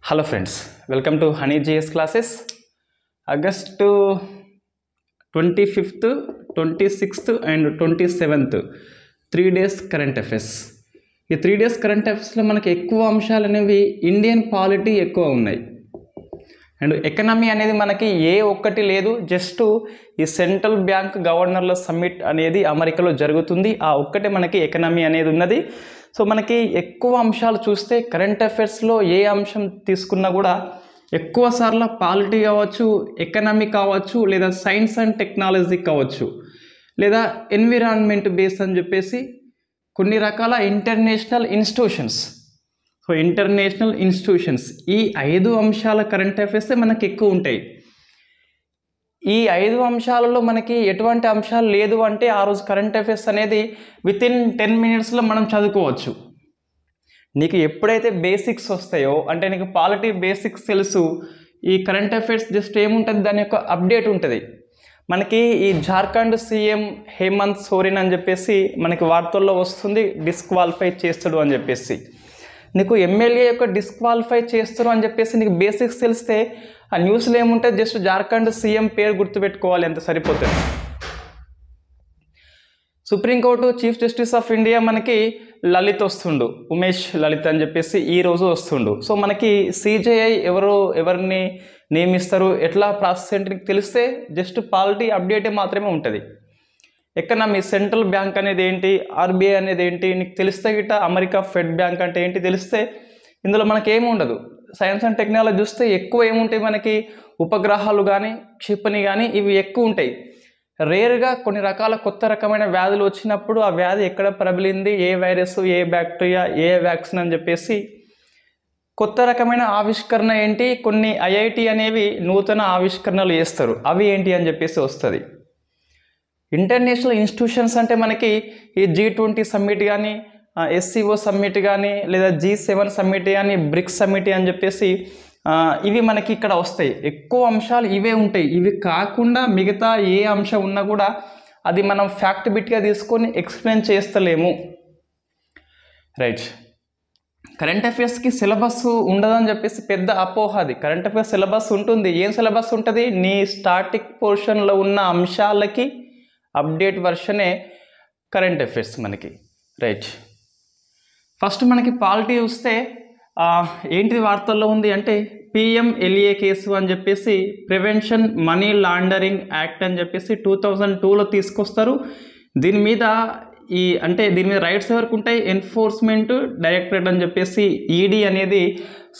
Hello friends, welcome to Honey GS classes. August 25th, 26th and 27th 3 days current affairs. ఈ 3 days current affairsలో మనకి ఎక్కువ అంశాలు అనేవి Indian polity ఎక్కువ ఉన్నాయి అండ్ ఎకనామీ అనేది మనకి ఏ ఒక్కటి లేదు. జస్ట్ ఈ సెంట్రల్ బ్యాంక్ గవర్నర్ల సమ్మిట్ అనేది అమెరికాలో జరుగుతుంది, ఆ ఒక్కటే మనకి ఎకనామీ అనేది ఉన్నది. సో మనకి ఎక్కువ అంశాలు చూస్తే కరెంట్ అఫైర్స్లో ఏ అంశం తీసుకున్నా కూడా ఎక్కువ సార్లు పాలిటీ కావచ్చు, ఎకనామీ కావచ్చు, లేదా సైన్స్ అండ్ టెక్నాలజీ కావచ్చు, లేదా ఎన్విరాన్మెంట్ బేస్ అని చెప్పేసి కొన్ని రకాల international institutions. So international institutions ఈ 5 అంశాల కరెంట్ అఫైర్స్ మనకి ఎక్కువ ఉంటాయి. ఈ 5 అంశాలలో మనకి ఎటువంటి అంశాలు లేదు అంటే ఆ రోజు కరెంట్ అఫైర్స్ అనేది వితిన్ 10 minutesలో మనం చదువుకోవచ్చు. నీకు ఎప్పుడైతే బేసిక్స్ వస్తాయో అంటే నీకు పాలిటీ బేసిక్స్ తెలుసు, ఈ కరెంట్ అఫైర్స్ జస్ట్ ఏముంటుంది, దాని యొక్క అప్డేట్ ఉంటుంది. మనకి ఈ జార్ఖండ్ సీఎం హేమంత్ సోరెన్ అని చెప్పేసి మనకి వార్తల్లో వస్తుంది, డిస్క్వాలిఫై చేస్తాడు అని చెప్పేసి. నీకు ఎమ్మెల్యే యొక్క డిస్క్వాలిఫై చేస్తారు అని చెప్పేసి నీకు బేసిక్స్ తెలిస్తే ఆ న్యూస్లో ఏముంటుంది, జస్ట్ జార్ఖండ్ సీఎం పేరు గుర్తుపెట్టుకోవాలి, అంత సరిపోతుంది. Supreme court chief justice of India మనకి లలిత్ వస్తుండు, ఉమేష్ లలిత్ అని చెప్పేసి ఈరోజు వస్తుండు. సో మనకి సిజేఐ ఎవరిని నియమిస్తారు, ఎట్లా ప్రాసెస్ ఏంటి తెలిస్తే జస్ట్ పాలిటీ అప్డేట్ మాత్రమే ఉంటుంది. ఎకనామీ సెంట్రల్ బ్యాంక్ అనేది ఏంటి, ఆర్బీఐ అనేది ఏంటి నీకు తెలిస్తే గిట్ట, అమెరికా ఫెడ్ బ్యాంక్ అంటే ఏంటి తెలిస్తే ఇందులో మనకి ఏమి ఉండదు. సైన్స్ అండ్ టెక్నాలజీ చూస్తే ఎక్కువ ఏముంటాయి, మనకి ఉపగ్రహాలు కానీ క్షిపణి కానీ ఇవి ఎక్కువ ఉంటాయి. రేర్గా కొన్ని రకాల కొత్త రకమైన వ్యాధులు వచ్చినప్పుడు ఆ వ్యాధి ఎక్కడ ప్రబలింది, ఏ వైరస్, ఏ బ్యాక్టీరియా, ఏ వ్యాక్సిన్ అని చెప్పేసి కొత్త రకమైన ఆవిష్కరణ ఏంటి, కొన్ని ఐఐటి అనేవి నూతన ఆవిష్కరణలు చేస్తారు, అవి ఏంటి అని చెప్పేసి వస్తుంది. ఇంటర్నేషనల్ ఇన్స్టిట్యూషన్స్ అంటే మనకి ఈ G20 సమ్మిట్ కానీ, SCO సమ్మిట్ కానీ, లేదా G7 సమ్మిట్ కానీ, బ్రిక్స్ సమ్మిట్ అని చెప్పేసి ఇవి మనకి ఇక్కడ వస్తాయి. ఎక్కువ అంశాలు ఇవే ఉంటాయి. ఇవి కాకుండా మిగతా ఏ అంశం ఉన్నా కూడా అది మనం ఫ్యాక్ట్ బిట్గా తీసుకొని ఎక్స్ప్లెయిన్ చేస్తలేము. రైట్, కరెంట్ అఫైర్స్కి సిలబస్ ఉండదని చెప్పేసి పెద్ద అపోహ. అది కరెంట్ అఫైర్స్ సిలబస్ ఉంటుంది. ఏం సిలబస్ ఉంటుంది, నీ స్టాటిక్ పోర్షన్లో ఉన్న అంశాలకి అప్డేట్ వర్షనే కరెంట్ అఫైర్స్ మనకి. రైట్, ఫస్ట్ మనకి పాలిటీ చూస్తే ఏంటి వార్తల్లో ఉంది అంటే PMLA కేసు అని చెప్పేసి, ప్రివెన్షన్ మనీ లాండరింగ్ యాక్ట్ అని చెప్పేసి 2002లో తీసుకొస్తారు. దీని మీద దీని మీద రైట్స్ ఎవరికి ఉంటాయి, ఎన్ఫోర్స్మెంట్ డైరెక్టరేట్ అని చెప్పేసి ఈడీ అనేది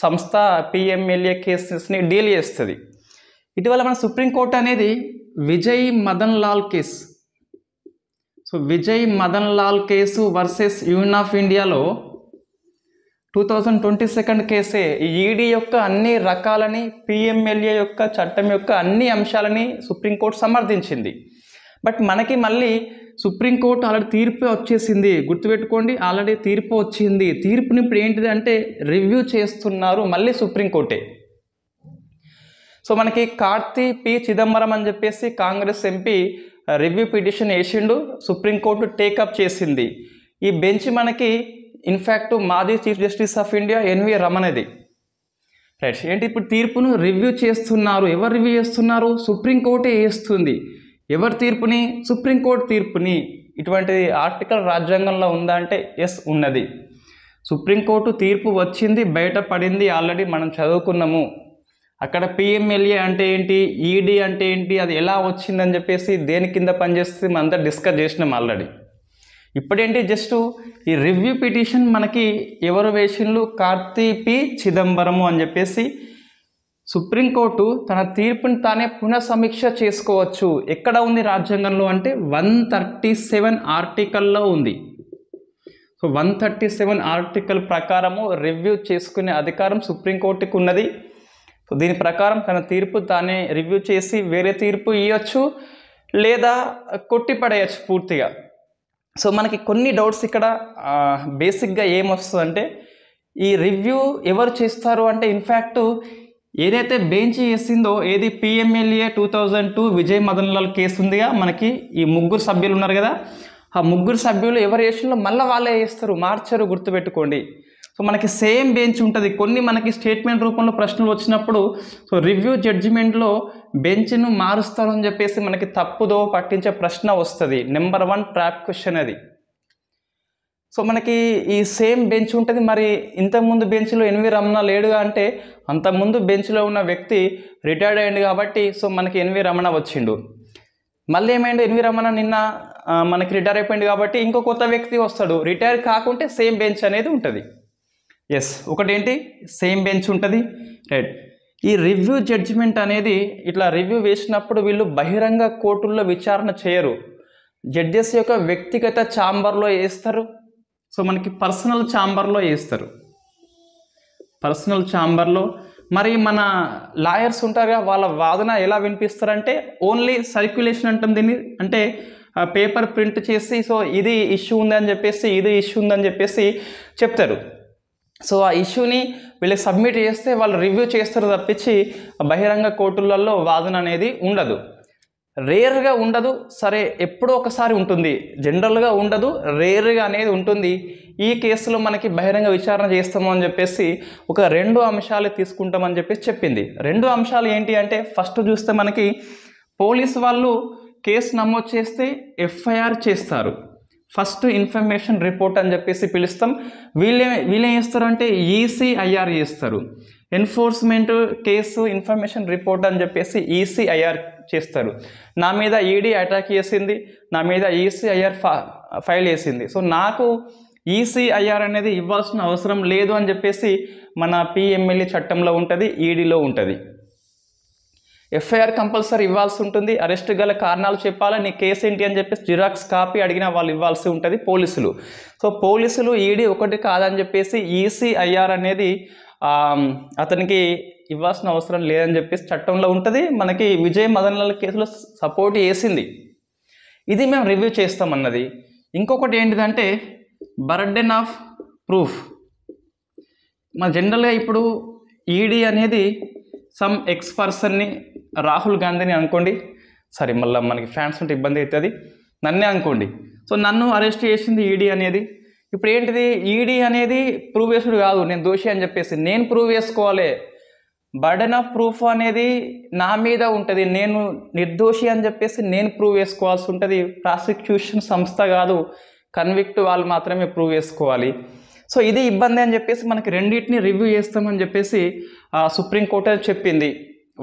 సంస్థ PMLA కేసెస్ని డీల్ చేస్తుంది. ఇటీవల మన సుప్రీంకోర్టు అనేది Vijay Madan Lal case, so Vijay Madan Lal case versus union of ఇండియాలో 2022 కేసే ఈడీ యొక్క అన్ని రకాలని, PMLA యొక్క చట్టం యొక్క అన్ని అంశాలని సుప్రీంకోర్టు సమర్థించింది. బట్ మనకి మళ్ళీ సుప్రీంకోర్టు ఆల్రెడీ తీర్పు వచ్చేసింది, గుర్తుపెట్టుకోండి, ఆల్రెడీ తీర్పు వచ్చింది. తీర్పుని ఇప్పుడు ఏంటిది అంటే రివ్యూ చేస్తున్నారు మళ్ళీ సుప్రీంకోర్టే. సో మనకి కార్తి P చిదంబరం అని చెప్పేసి కాంగ్రెస్ ఎంపీ రివ్యూ పిటిషన్ వేసిండు, సుప్రీంకోర్టు టేకప్ చేసింది. ఈ బెంచ్ మనకి ఇన్ఫ్యాక్ట్ మాజీ chief justice of India NV రమణది. రైట్, ఏంటి ఇప్పుడు తీర్పును రివ్యూ చేస్తున్నారు. ఎవరు రివ్యూ చేస్తున్నారు, సుప్రీంకోర్టే చేస్తుంది. ఎవరి తీర్పుని, సుప్రీంకోర్టు తీర్పుని. ఇటువంటి ఆర్టికల్ రాజ్యాంగంలో ఉందా అంటే ఎస్ ఉన్నది. సుప్రీంకోర్టు తీర్పు వచ్చింది, బయట పడింది, ఆల్రెడీ మనం చదువుకున్నాము. అక్కడ PMLA అంటే ఏంటి, ఈడీ అంటే ఏంటి, అది ఎలా వచ్చిందని చెప్పేసి దేని కింద పనిచేస్తుంది మనంతా డిస్కస్ చేసినాం ఆల్రెడీ. ఇప్పుడేంటి జస్ట్ ఈ రివ్యూ పిటిషన్ మనకి ఎవరు వేసిండ్రు, కార్తి P చిదంబరము అని చెప్పేసి. సుప్రీంకోర్టు తన తీర్పుని తానే పునఃసమీక్ష చేసుకోవచ్చు. ఎక్కడ ఉంది రాజ్యాంగంలో అంటే 137 ఆర్టికల్లో ఉంది. సో 137 ఆర్టికల్ ప్రకారము రివ్యూ చేసుకునే అధికారం సుప్రీంకోర్టుకు ఉన్నది. సో దీని ప్రకారం తన తీర్పు తానే రివ్యూ చేసి వేరే తీర్పు ఇవ్వచ్చు, లేదా కొట్టిపడేయచ్చు పూర్తిగా. సో మనకి కొన్ని డౌట్స్ ఇక్కడ బేసిక్గా ఏమొస్తుందంటే, ఈ రివ్యూ ఎవరు చేస్తారు అంటే ఇన్ఫ్యాక్ట్ ఏదైతే బెంచ్ చేసిందో, ఏది PMLA 2002 విజయ్ మదన్ లాల్ కేసు ఉందిగా మనకి, ఈ 3 సభ్యులు ఉన్నారు కదా, ఆ 3 సభ్యులు ఎవరు చేసిందో మళ్ళీ వాళ్ళే చేస్తారు, మార్చరు, గుర్తుపెట్టుకోండి. సో మనకి సేమ్ బెంచ్ ఉంటుంది. కొన్ని మనకి స్టేట్మెంట్ రూపంలో ప్రశ్నలు వచ్చినప్పుడు సో రివ్యూ జడ్జిమెంట్లో బెంచ్ను మారుస్తారు అని చెప్పేసి మనకి తప్పుదో పట్టించే ప్రశ్న వస్తుంది. నెంబర్ 1 ట్రాప్ క్వశ్చన్ అది. సో మనకి ఈ సేమ్ బెంచ్ ఉంటుంది. మరి ఇంతకుముందు బెంచ్లో ఎన్వి రమణ లేడుగా అంటే అంతకుముందు బెంచ్లో ఉన్న వ్యక్తి రిటైర్డ్ అయ్యింది కాబట్టి సో మనకి ఎన్వి రమణ వచ్చిండు. మళ్ళీ ఏమైంది, ఎన్వి రమణ నిన్న మనకి రిటైర్ అయిపోయింది కాబట్టి ఇంకో కొత్త వ్యక్తి వస్తాడు. రిటైర్ కాకుంటే సేమ్ బెంచ్ అనేది ఉంటుంది. ఎస్, ఒకటేంటి సేమ్ బెంచ్ ఉంటుంది. రైట్. ఈ రివ్యూ జడ్జిమెంట్ అనేది ఇట్లా రివ్యూ వేసినప్పుడు వీళ్ళు బహిరంగ కోర్టుల్లో విచారణ చేయరు. జడ్జెస్ యొక్క వ్యక్తిగత ఛాంబర్లో వేస్తారు. సో మనకి పర్సనల్ ఛాంబర్లో వేస్తారు. పర్సనల్ ఛాంబర్లో మరి మన లాయర్స్ ఉంటారుగా, వాళ్ళ వాదన ఎలా వినిపిస్తారంటే ఓన్లీ సర్క్యులేషన్ అంటాం దీన్ని. అంటే పేపర్ ప్రింట్ చేసి సో ఇది ఇష్యూ ఉందని చెప్పేసి ఇది ఇష్యూ ఉందని చెప్పేసి చెప్తారు. సో ఆ ఇష్యూని వీళ్ళకి సబ్మిట్ చేస్తే వాళ్ళు రివ్యూ చేస్తారు తప్పించి బహిరంగ కోర్టులలో వాదన అనేది ఉండదు. రేర్గా ఉండదు, సరే ఎప్పుడో ఒకసారి ఉంటుంది, జనరల్గా ఉండదు, రేర్గా అనేది ఉంటుంది. ఈ కేసులో మనకి బహిరంగ విచారణ చేస్తాము అని చెప్పేసి ఒక 2 అంశాలు తీసుకుంటామని చెప్పేసి చెప్పింది. 2 అంశాలు ఏంటి అంటే ఫస్ట్ చూస్తే మనకి పోలీసు వాళ్ళు కేసు నమోదు చేస్తే ఎఫ్ఐఆర్ చేస్తారు. ఫస్ట్ ఇన్ఫర్మేషన్ రిపోర్ట్ అని చెప్పేసి పిలుస్తాం. వీళ్ళేం చేస్తారు అంటే ఈసీఐఆర్ చేస్తారు. ఎన్ఫోర్స్మెంట్ కేసు ఇన్ఫర్మేషన్ రిపోర్ట్ అని చెప్పేసి ఈసీఐఆర్ చేస్తారు. నా మీద ఈడీ అటాక్ చేసింది, నా మీద ఈసీఐఆర్ ఫైల్ చేసింది, సో నాకు ఈసీఐఆర్ అనేది ఇవ్వాల్సిన అవసరం లేదు అని చెప్పేసి మన పిఎంఎల్ఏ చట్టంలో ఉంటుంది, ఈడీలో ఉంటుంది. ఎఫ్ఐఆర్ కంపల్సరీ ఇవ్వాల్సి ఉంటుంది. అరెస్ట్ గల కారణాలు చెప్పాలి, నీ కేసు ఏంటి అని చెప్పేసి జిరాక్స్ కాపీ అడిగిన వాళ్ళు ఇవ్వాల్సి ఉంటుంది పోలీసులు. సో పోలీసులు ఈడీ ఒకటి కాదని చెప్పేసి ఈసీఐఆర్ అనేది అతనికి ఇవ్వాల్సిన అవసరం లేదని చెప్పేసి చట్టంలో ఉంటుంది. మనకి విజయ్ మదన్ లాల్ కేసులో సపోర్ట్ చేసింది. ఇది మేము రివ్యూ చేస్తామన్నది. ఇంకొకటి ఏంటిదంటే బర్డెన్ ఆఫ్ ప్రూఫ్. మన జనరల్గా ఇప్పుడు ఈడీ అనేది సమ్ ఎక్స్ పర్సన్ని, రాహుల్ గాంధీని అనుకోండి, సరే మళ్ళీ మనకి ఫ్యాన్స్ ఉంటే ఇబ్బంది అవుతుంది, నన్నే అనుకోండి. సో నన్ను అరెస్ట్ చేసింది ఈడీ అనేది. ఇప్పుడు ఏంటిది, ఈడీ అనేది ప్రూవ్ చేసుడు కాదు, నేను దోషి అని చెప్పేసి నేను ప్రూవ్ చేసుకోవాలి. బర్డెన్ ఆఫ్ ప్రూఫ్ అనేది నా మీద ఉంటుంది, నేను నిర్దోషి అని చెప్పేసి నేను ప్రూవ్ చేసుకోవాల్సి ఉంటుంది. ప్రాసిక్యూషన్ సంస్థ కాదు, కన్విక్ట్ వాళ్ళు మాత్రమే ప్రూవ్ చేసుకోవాలి. సో ఇది ఇబ్బంది అని చెప్పేసి మనకి రెండింటిని రివ్యూ చేస్తామని చెప్పేసి సుప్రీంకోర్టు చెప్పింది.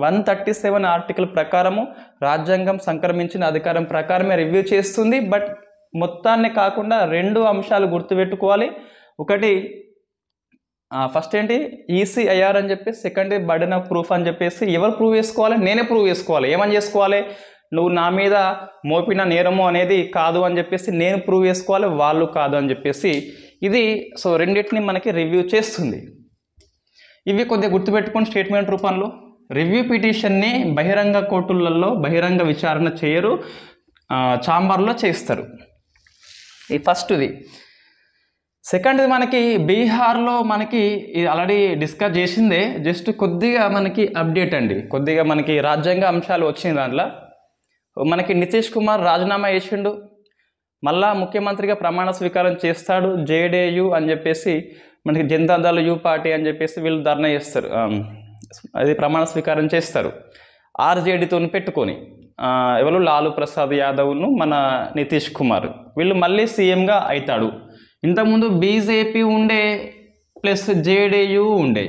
137 ఆర్టికల్ ప్రకారము రాజ్యాంగం సంక్రమించిన అధికారం ప్రకారమే రివ్యూ చేస్తుంది. బట్ మొత్తాన్ని కాకుండా 2 అంశాలు గుర్తుపెట్టుకోవాలి. ఒకటి ఫస్ట్ ఏంటి ఈసీఐఆర్ అని చెప్పేసి, సెకండ్ బర్డెన్ ఆఫ్ ప్రూఫ్ అని చెప్పేసి. ఎవరు ప్రూవ్ చేసుకోవాలి, నేనే ప్రూవ్ చేసుకోవాలి. ఏమని చేసుకోవాలి, నువ్వు నా మీద మోపిన నేరము అనేది కాదు అని చెప్పేసి నేను ప్రూవ్ చేసుకోవాలి, వాళ్ళు కాదు అని చెప్పేసి. ఇది సో రెండింటిని మనకి రివ్యూ చేస్తుంది. ఇవి కొద్దిగా గుర్తుపెట్టుకొని స్టేట్మెంట్ రూపంలో. రివ్యూ పిటిషన్ని బహిరంగ కోర్టులలో బహిరంగ విచారణ చేయరు, ఛాంబర్లో చేస్తారు. ఈ ఫస్ట్ది. సెకండ్ది మనకి బీహార్లో మనకి ఇది ఆల్రెడీ డిస్కస్ చేసిందే, జస్ట్ కొద్దిగా మనకి అప్డేట్ అండి. కొద్దిగా మనకి రాజ్యాంగ అంశాలు వచ్చినాయి. దాంట్లో మనకి నితీష్ కుమార్ రాజీనామా చేసిండు, మళ్ళా ముఖ్యమంత్రిగా ప్రమాణ స్వీకారం చేస్తాడు. జేడీయూ అని చెప్పేసి మనకి జనతాదళ్ యూ పార్టీ అని చెప్పేసి వీళ్ళు ధర్నా చేస్తారు, అది ప్రమాణ స్వీకారం చేస్తారు ఆర్జేడీతో పెట్టుకొని. ఎవరు లాలూ ప్రసాద్ యాదవ్ను మన నితీష్ కుమార్, వీళ్ళు మళ్ళీ సీఎంగా అవుతాడు. ఇంతకుముందు బీజేపీ ఉండే ప్లస్ జేడీయూ ఉండే,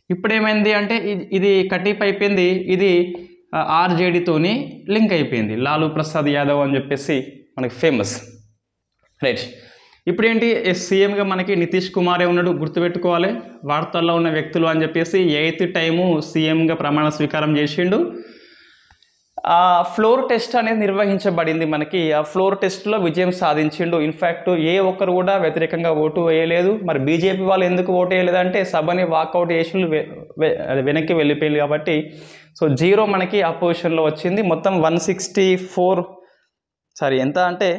ఇప్పుడు ఏమైంది అంటే ఇది కటిప్ అయిపోయింది, ఇది ఆర్జేడీతోని లింక్ అయిపోయింది. లాలూ ప్రసాద్ యాదవ్ అని చెప్పేసి మనకి ఫేమస్. రైట్. ఇప్పుడు ఏంటి, సీఎంగా మనకి నితీష్ కుమారే ఉన్నాడు, గుర్తుపెట్టుకోవాలి. వార్తల్లో ఉన్న వ్యక్తులు అని చెప్పేసి 8th టైము సీఎంగా ప్రమాణ స్వీకారం చేసిండు. ఫ్లోర్ టెస్ట్ అనేది నిర్వహించబడింది మనకి. ఆ ఫ్లోర్ టెస్ట్లో విజయం సాధించిండు. ఇన్ఫ్యాక్ట్ ఏ ఒక్కరు కూడా వ్యతిరేకంగా ఓటు వేయలేదు. మరి బీజేపీ వాళ్ళు ఎందుకు ఓటు వేయలేదంటే సభని వాకౌట్ చేసి వెనక్కి వెళ్ళిపోయింది కాబట్టి సో 0 మనకి అపోజిషన్లో వచ్చింది. మొత్తం 164 సారీ ఎంత అంటే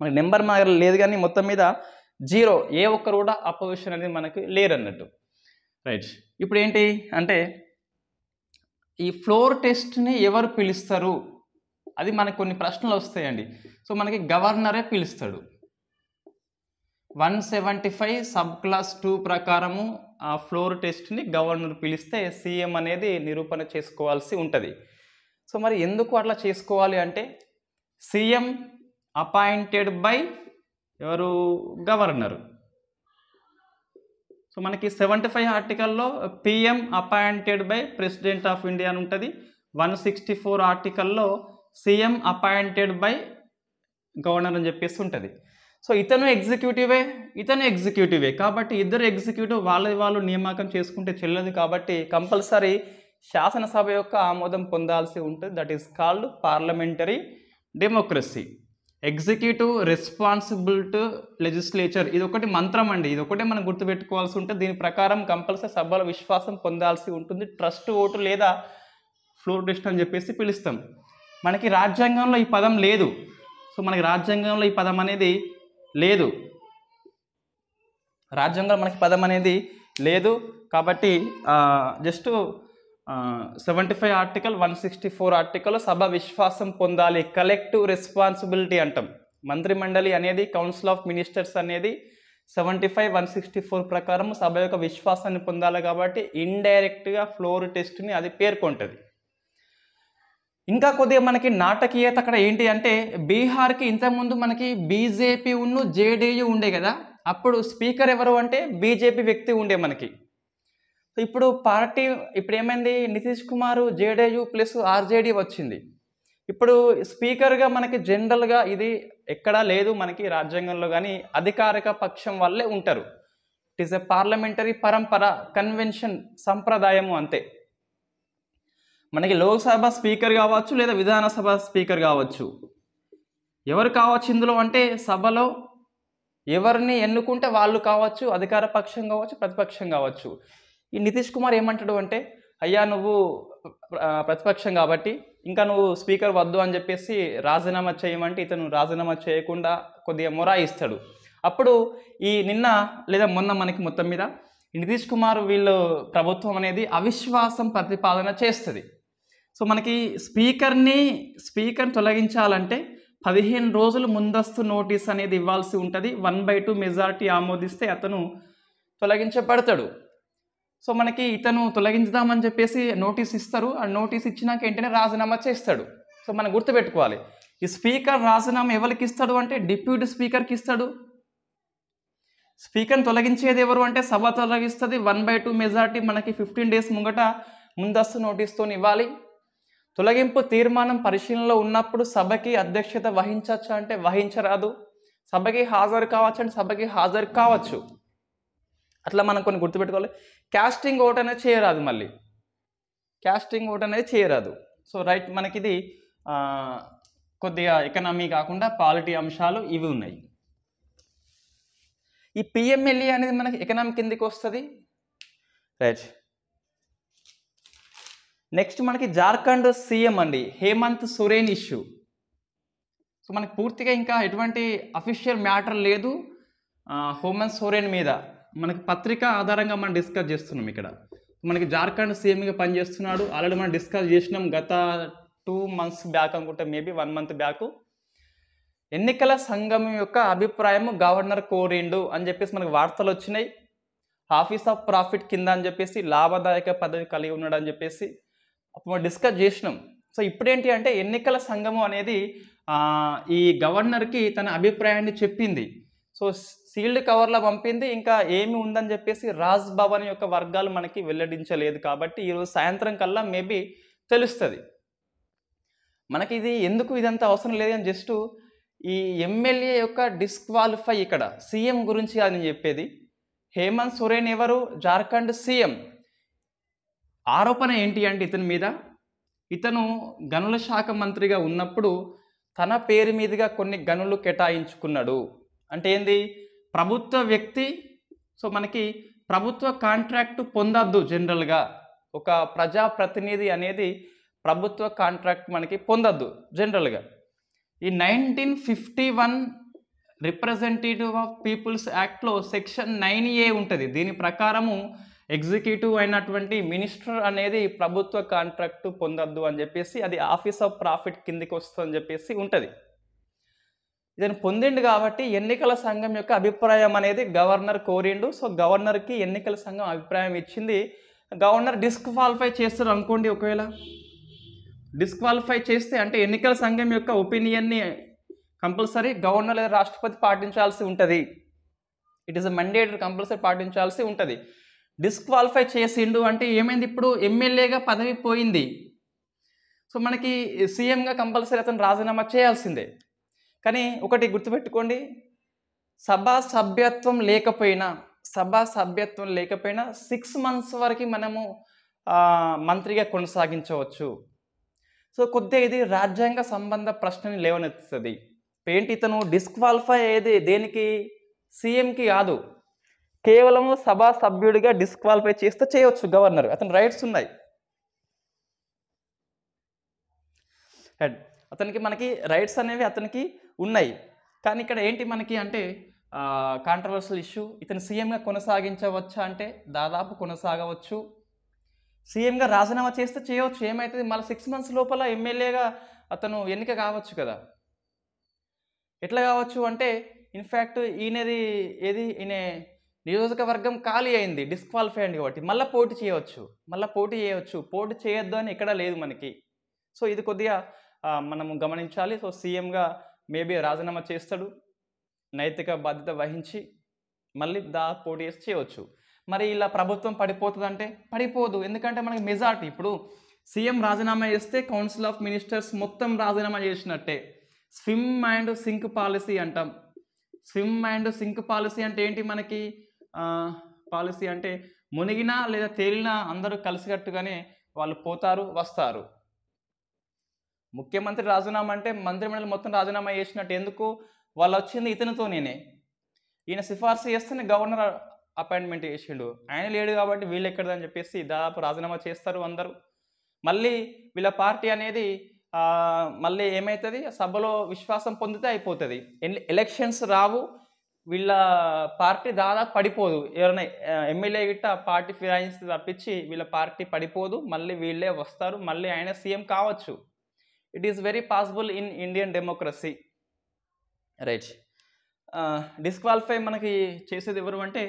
మనకి నెంబర్ లేదు కానీ మొత్తం మీద 0, ఏ ఒక్కరు కూడా అపోజిషన్ అనేది మనకి లేరు అన్నట్టు. రైట్. ఇప్పుడు ఏంటి అంటే ఈ ఫ్లోర్ టెస్ట్ని ఎవరు పిలుస్తారు, అది మనకు కొన్ని ప్రశ్నలు వస్తాయండి. సో మనకి గవర్నరే పిలుస్తాడు. 175 సబ్ క్లాస్ 2 ప్రకారము ఆ ఫ్లోర్ టెస్ట్ని గవర్నర్ పిలిస్తే సీఎం అనేది నిరూపణ చేసుకోవాల్సి ఉంటుంది. సో మరి ఎందుకు అట్లా చేసుకోవాలి అంటే సీఎం అపాయింటెడ్ బై ఎవరు గవర్నర్. సో మనకి 75 ఆర్టికల్లో PM appointed by president of India అని ఉంటుంది. 164 ఆర్టికల్లో సీఎం అపాయింటెడ్ బై గవర్నర్ అని చెప్పేసి ఉంటుంది. సో ఇతను ఎగ్జిక్యూటివే కాబట్టి ఇద్దరు ఎగ్జిక్యూటివ్ వాళ్ళు నియామకం చేసుకుంటే చెల్లదు. కాబట్టి కంపల్సరీ శాసనసభ యొక్క ఆమోదం పొందాల్సి ఉంటుంది. That is called parliamentary democracy. Executive responsible to legislature, ఇది ఒకటి మంత్రం అండి, ఇది ఒకటే మనం గుర్తుపెట్టుకోవాల్సి ఉంటుంది. దీని ప్రకారం కంపల్సరీ సభలో విశ్వాసం పొందాల్సి ఉంటుంది. ట్రస్ట్ ఓటు లేదా ఫ్లోర్ టెస్ట్ అని చెప్పేసి పిలుస్తాం. మనకి రాజ్యాంగంలో ఈ పదం లేదు. సో మనకి రాజ్యాంగంలో ఈ పదం అనేది లేదు. రాజ్యాంగంలో మనకి పదం అనేది లేదు. కాబట్టి జస్ట్ 75 ఆర్టికల్ 164 ఆర్టికల్ సభ విశ్వాసం పొందాలి. కలెక్టివ్ రెస్పాన్సిబిలిటీ అంటాం. మంత్రిమండలి అనేది కౌన్సిల్ ఆఫ్ మినిస్టర్స్ అనేది 75 164 ప్రకారం సభ యొక్క విశ్వాసాన్ని పొందాలి. కాబట్టి ఇండైరెక్ట్గా ఫ్లోర్ టెస్ట్ని అది పేర్కొంటుంది. ఇంకా కొద్దిగా మనకి నాటకీయత అక్కడ ఏంటి అంటే బీహార్కి ఇంతకుముందు మనకి బీజేపీ ఉన్ను జేడీయూ ఉండే కదా, అప్పుడు స్పీకర్ ఎవరు అంటే బీజేపీ వ్యక్తి ఉండే మనకి. ఇప్పుడు పార్టీ ఇప్పుడు ఏమైంది, Nitish Kumar JDU plus RJD వచ్చింది. ఇప్పుడు స్పీకర్గా మనకి జనరల్గా ఇది ఎక్కడా లేదు మనకి రాజ్యాంగంలో, కానీ అధికారిక పక్షం వల్లే ఉంటారు. ఇట్ ఈస్ ఎ పార్లమెంటరీ పరంపర, కన్వెన్షన్, సంప్రదాయము అంతే. మనకి లోక్సభ స్పీకర్ కావచ్చు లేదా విధానసభ స్పీకర్ కావచ్చు, ఎవరు కావచ్చు ఇందులో అంటే సభలో ఎవరిని ఎన్నుకుంటే వాళ్ళు కావచ్చు, అధికార పక్షం కావచ్చు, ప్రతిపక్షం కావచ్చు. ఈ నితీష్ కుమార్ ఏమంటాడు అంటే అయ్యా నువ్వు ప్రతిపక్షం కాబట్టి ఇంకా నువ్వు స్పీకర్ వద్దు అని చెప్పేసి రాజీనామా చేయమంటే ఇతను రాజీనామా చేయకుండా కొద్దిగా మొరాయిస్తాడు. అప్పుడు ఈ నిన్న లేదా మొన్న మనకి మొత్తం మీద నితీష్ కుమార్ వీళ్ళు ప్రభుత్వం అనేది అవిశ్వాసం ప్రతిపాదన చేస్తుంది. సో మనకి స్పీకర్ తొలగించాలంటే 15 రోజులు ముందస్తు నోటీస్ అనేది ఇవ్వాల్సి ఉంటుంది. 1/2 మెజారిటీ ఆమోదిస్తే అతను తొలగించబడతాడు. సో మనకి ఇతను తొలగించుదామని చెప్పేసి నోటీస్ ఇస్తారు. ఆ నోటీస్ ఇచ్చినాక వెంటనే రాజీనామా చేస్తాడు. సో మనం గుర్తుపెట్టుకోవాలి, ఈ స్పీకర్ రాజీనామా ఎవరికి ఇస్తాడు అంటే డిప్యూటీ స్పీకర్కి ఇస్తాడు. స్పీకర్ని తొలగించేది ఎవరు అంటే సభ తొలగిస్తుంది. 1/2 మెజారిటీ మనకి 15 డేస్ ముంగట ముందస్తు నోటీస్తో ఇవ్వాలి. తొలగింపు తీర్మానం పరిశీలనలో ఉన్నప్పుడు సభకి అధ్యక్షత వహించవచ్చు అంటే వహించరాదు. సభకి హాజరు కావచ్చు అంటే సభకి హాజరు కావచ్చు. అట్లా మనం కొన్ని గుర్తుపెట్టుకోవాలి. క్యాస్టింగ్ ఓట్ అనేది చేయరాదు, మళ్ళీ క్యాస్టింగ్ ఓట్ అనేది చేయరాదు. సో రైట్, మనకి ఇది కొద్దిగా ఎకనామీ కాకుండా పాలిటీ అంశాలు ఇవి ఉన్నాయి. ఈ పిఎంఎల్ఏ అనేది మనకి ఎకనామీ కిందకి వస్తుంది. రైట్, నెక్స్ట్ మనకి జార్ఖండ్ సీఎం అండి హేమంత్ సోరెన్ ఇష్యూ. సో మనకి పూర్తిగా ఇంకా ఎటువంటి అఫీషియల్ మ్యాటర్ లేదు హేమంత్ సోరెన్ మీద. మనకి పత్రిక ఆధారంగా మనం డిస్కస్ చేస్తున్నాం. ఇక్కడ మనకి జార్ఖండ్ సీఎంగా పనిచేస్తున్నాడు. ఆల్రెడీ మనం డిస్కస్ చేసినాం గత 2 months బ్యాక్ అనుకుంటే, మేబీ 1 month బ్యాక్. ఎన్నికల సంఘం యొక్క అభిప్రాయం గవర్నర్ కోరిండు అని చెప్పేసి మనకి వార్తలు వచ్చినాయి. ఆఫీస్ ఆఫ్ ప్రాఫిట్ కింద అని చెప్పేసి లాభదాయక పదవి కలిగి ఉన్నాడు అని చెప్పేసి అప్పుడు మనం డిస్కస్ చేసినాం. సో ఇప్పుడేంటి అంటే ఎన్నికల సంఘము అనేది ఈ గవర్నర్కి తన అభిప్రాయాన్ని చెప్పింది. సో సీల్డ్ కవర్లో పంపింది. ఇంకా ఏమి ఉందని చెప్పేసి రాజ్ భవన్ యొక్క వర్గాలు మనకి వెల్లడించలేదు. కాబట్టి ఈరోజు సాయంత్రం కల్లా మేబీ తెలుస్తుంది మనకి. ఇది ఎందుకు ఇదంతా అవసరం లేదని జస్ట్ ఈ ఎమ్మెల్యే యొక్క డిస్క్వాలిఫై, ఇక్కడ సీఎం గురించి అని చెప్పేది. హేమంత్ సోరెన్ ఎవరు, జార్ఖండ్ సీఎం. ఆరోపణ ఏంటి అంటే ఇతని మీద, ఇతను గనుల శాఖ మంత్రిగా ఉన్నప్పుడు తన పేరు మీదుగా కొన్ని గనులు కేటాయించుకున్నాడు. అంటే ఏంది, ప్రభుత్వ వ్యక్తి. సో మనకి ప్రభుత్వ కాంట్రాక్టు పొందద్దు. జనరల్గా ఒక ప్రజాప్రతినిధి అనేది ప్రభుత్వ కాంట్రాక్ట్ మనకి పొందద్దు జనరల్గా. ఈ 1951 రిప్రజెంటేటివ్ ఆఫ్ పీపుల్స్ యాక్ట్లో సెక్షన్ 9A ఉంటుంది. దీని ప్రకారము ఎగ్జిక్యూటివ్ అయినటువంటి మినిస్టర్ అనేది ప్రభుత్వ కాంట్రాక్టు పొందద్దు అని చెప్పేసి, అది ఆఫీస్ ఆఫ్ ప్రాఫిట్ కిందికి వస్తుందని చెప్పేసి ఉంటుంది. ఇతను పొందిండు కాబట్టి ఎన్నికల సంఘం యొక్క అభిప్రాయం అనేది గవర్నర్ కోరిండు. సో గవర్నర్కి ఎన్నికల సంఘం అభిప్రాయం ఇచ్చింది. గవర్నర్ డిస్క్వాలిఫై చేస్తారు అనుకోండి. ఒకవేళ డిస్క్వాలిఫై చేస్తే అంటే ఎన్నికల సంఘం యొక్క ఒపీనియన్ని కంపల్సరీ గవర్నర్ లేదా రాష్ట్రపతి పాటించాల్సి ఉంటుంది. It is a mandatory, compulsory పాటించాల్సి ఉంటుంది. డిస్క్వాలిఫై చేసిండు అంటే ఏమైంది, ఇప్పుడు ఎమ్మెల్యేగా పదవి పోయింది. సో మనకి సీఎంగా కంపల్సరీ అతను రాజీనామా చేయాల్సిందే. కానీ ఒకటి గుర్తుపెట్టుకోండి, సభా సభ్యత్వం లేకపోయినా 6 months వరకు మనము మంత్రిగా కొనసాగించవచ్చు. సో కొద్దిగా ఇది రాజ్యాంగ సంబంధ ప్రశ్నని లేవనెత్తుతుంది. ఏంటి, ఇతను డిస్క్వాలిఫై అయ్యేది దేనికి, సీఎంకి కాదు, కేవలం సభా సభ్యుడిగా డిస్క్వాలిఫై చేస్తే చేయవచ్చు గవర్నర్. అతని రైట్స్ ఉన్నాయి. అతనికి మనకి రైట్స్ అనేవి అతనికి ఉన్నాయి. కానీ ఇక్కడ ఏంటి మనకి అంటే కాంట్రవర్షియల్ ఇష్యూ, ఇతను సీఎంగా కొనసాగించవచ్చా అంటే దాదాపు కొనసాగవచ్చు. సీఎంగా రాజీనామా చేస్తే చేయవచ్చు, ఏమవుతుంది, మళ్ళీ 6 months లోపల ఎమ్మెల్యేగా అతను ఎన్నిక కావచ్చు కదా. ఎట్లా కావచ్చు అంటే ఇన్ఫ్యాక్ట్ ఈయన నియోజకవర్గం ఖాళీ అయింది, డిస్క్వాలిఫై అయింది కాబట్టి మళ్ళీ పోటీ చేయవచ్చు. పోటీ చేయొద్దు అని ఎక్కడా లేదు మనకి. సో ఇది కొద్దిగా మనము గమనించాలి. సో సీఎంగా మేబీ రాజీనామా చేస్తాడు, నైతిక బాధ్యత వహించి మళ్ళీ పోటీ చేసి చేయవచ్చు. మరి ఇలా ప్రభుత్వం పడిపోతుందంటే పడిపోదు, ఎందుకంటే మనకి మెజార్టీ. ఇప్పుడు సీఎం రాజీనామా చేస్తే కౌన్సిల్ ఆఫ్ మినిస్టర్స్ మొత్తం రాజీనామా చేసినట్టే. స్విమ్ అండ్ సింక్ పాలసీ అంటాం. స్విమ్ అండ్ సింక్ పాలసీ అంటే ఏంటి, మనకి పాలసీ అంటే మునిగినా లేదా తేలినా అందరూ కలిసికట్టుగానే వాళ్ళు పోతారు వస్తారు. ముఖ్యమంత్రి రాజీనామా అంటే మంత్రిమండలి మొత్తం రాజీనామా చేసినట్టు. ఎందుకు, వాళ్ళు వచ్చింది ఇతనితోనే, ఈయన సిఫార్సు చేస్తేనే గవర్నర్ అపాయింట్మెంట్ చేసిండు, ఆయన లేడు కాబట్టి వీళ్ళు ఎక్కడదని చెప్పేసి దాదాపు రాజీనామా చేస్తారు అందరూ. మళ్ళీ వీళ్ళ పార్టీ అనేది మళ్ళీ ఏమవుతుంది, సభలో విశ్వాసం పొందితే అయిపోతుంది. ఎలక్షన్స్ రావు, వీళ్ళ పార్టీ దాదాపు పడిపోదు. ఎవరైనా ఎమ్మెల్యే గిట్ట పార్టీ ఫిరాయిస్తే తప్పించి వీళ్ళ పార్టీ పడిపోదు, మళ్ళీ వీళ్ళే వస్తారు, మళ్ళీ ఆయన సీఎం కావచ్చు. It is very possible in Indian democracy, right. Disqualify మనకి చేసేది ఎవరు అంటే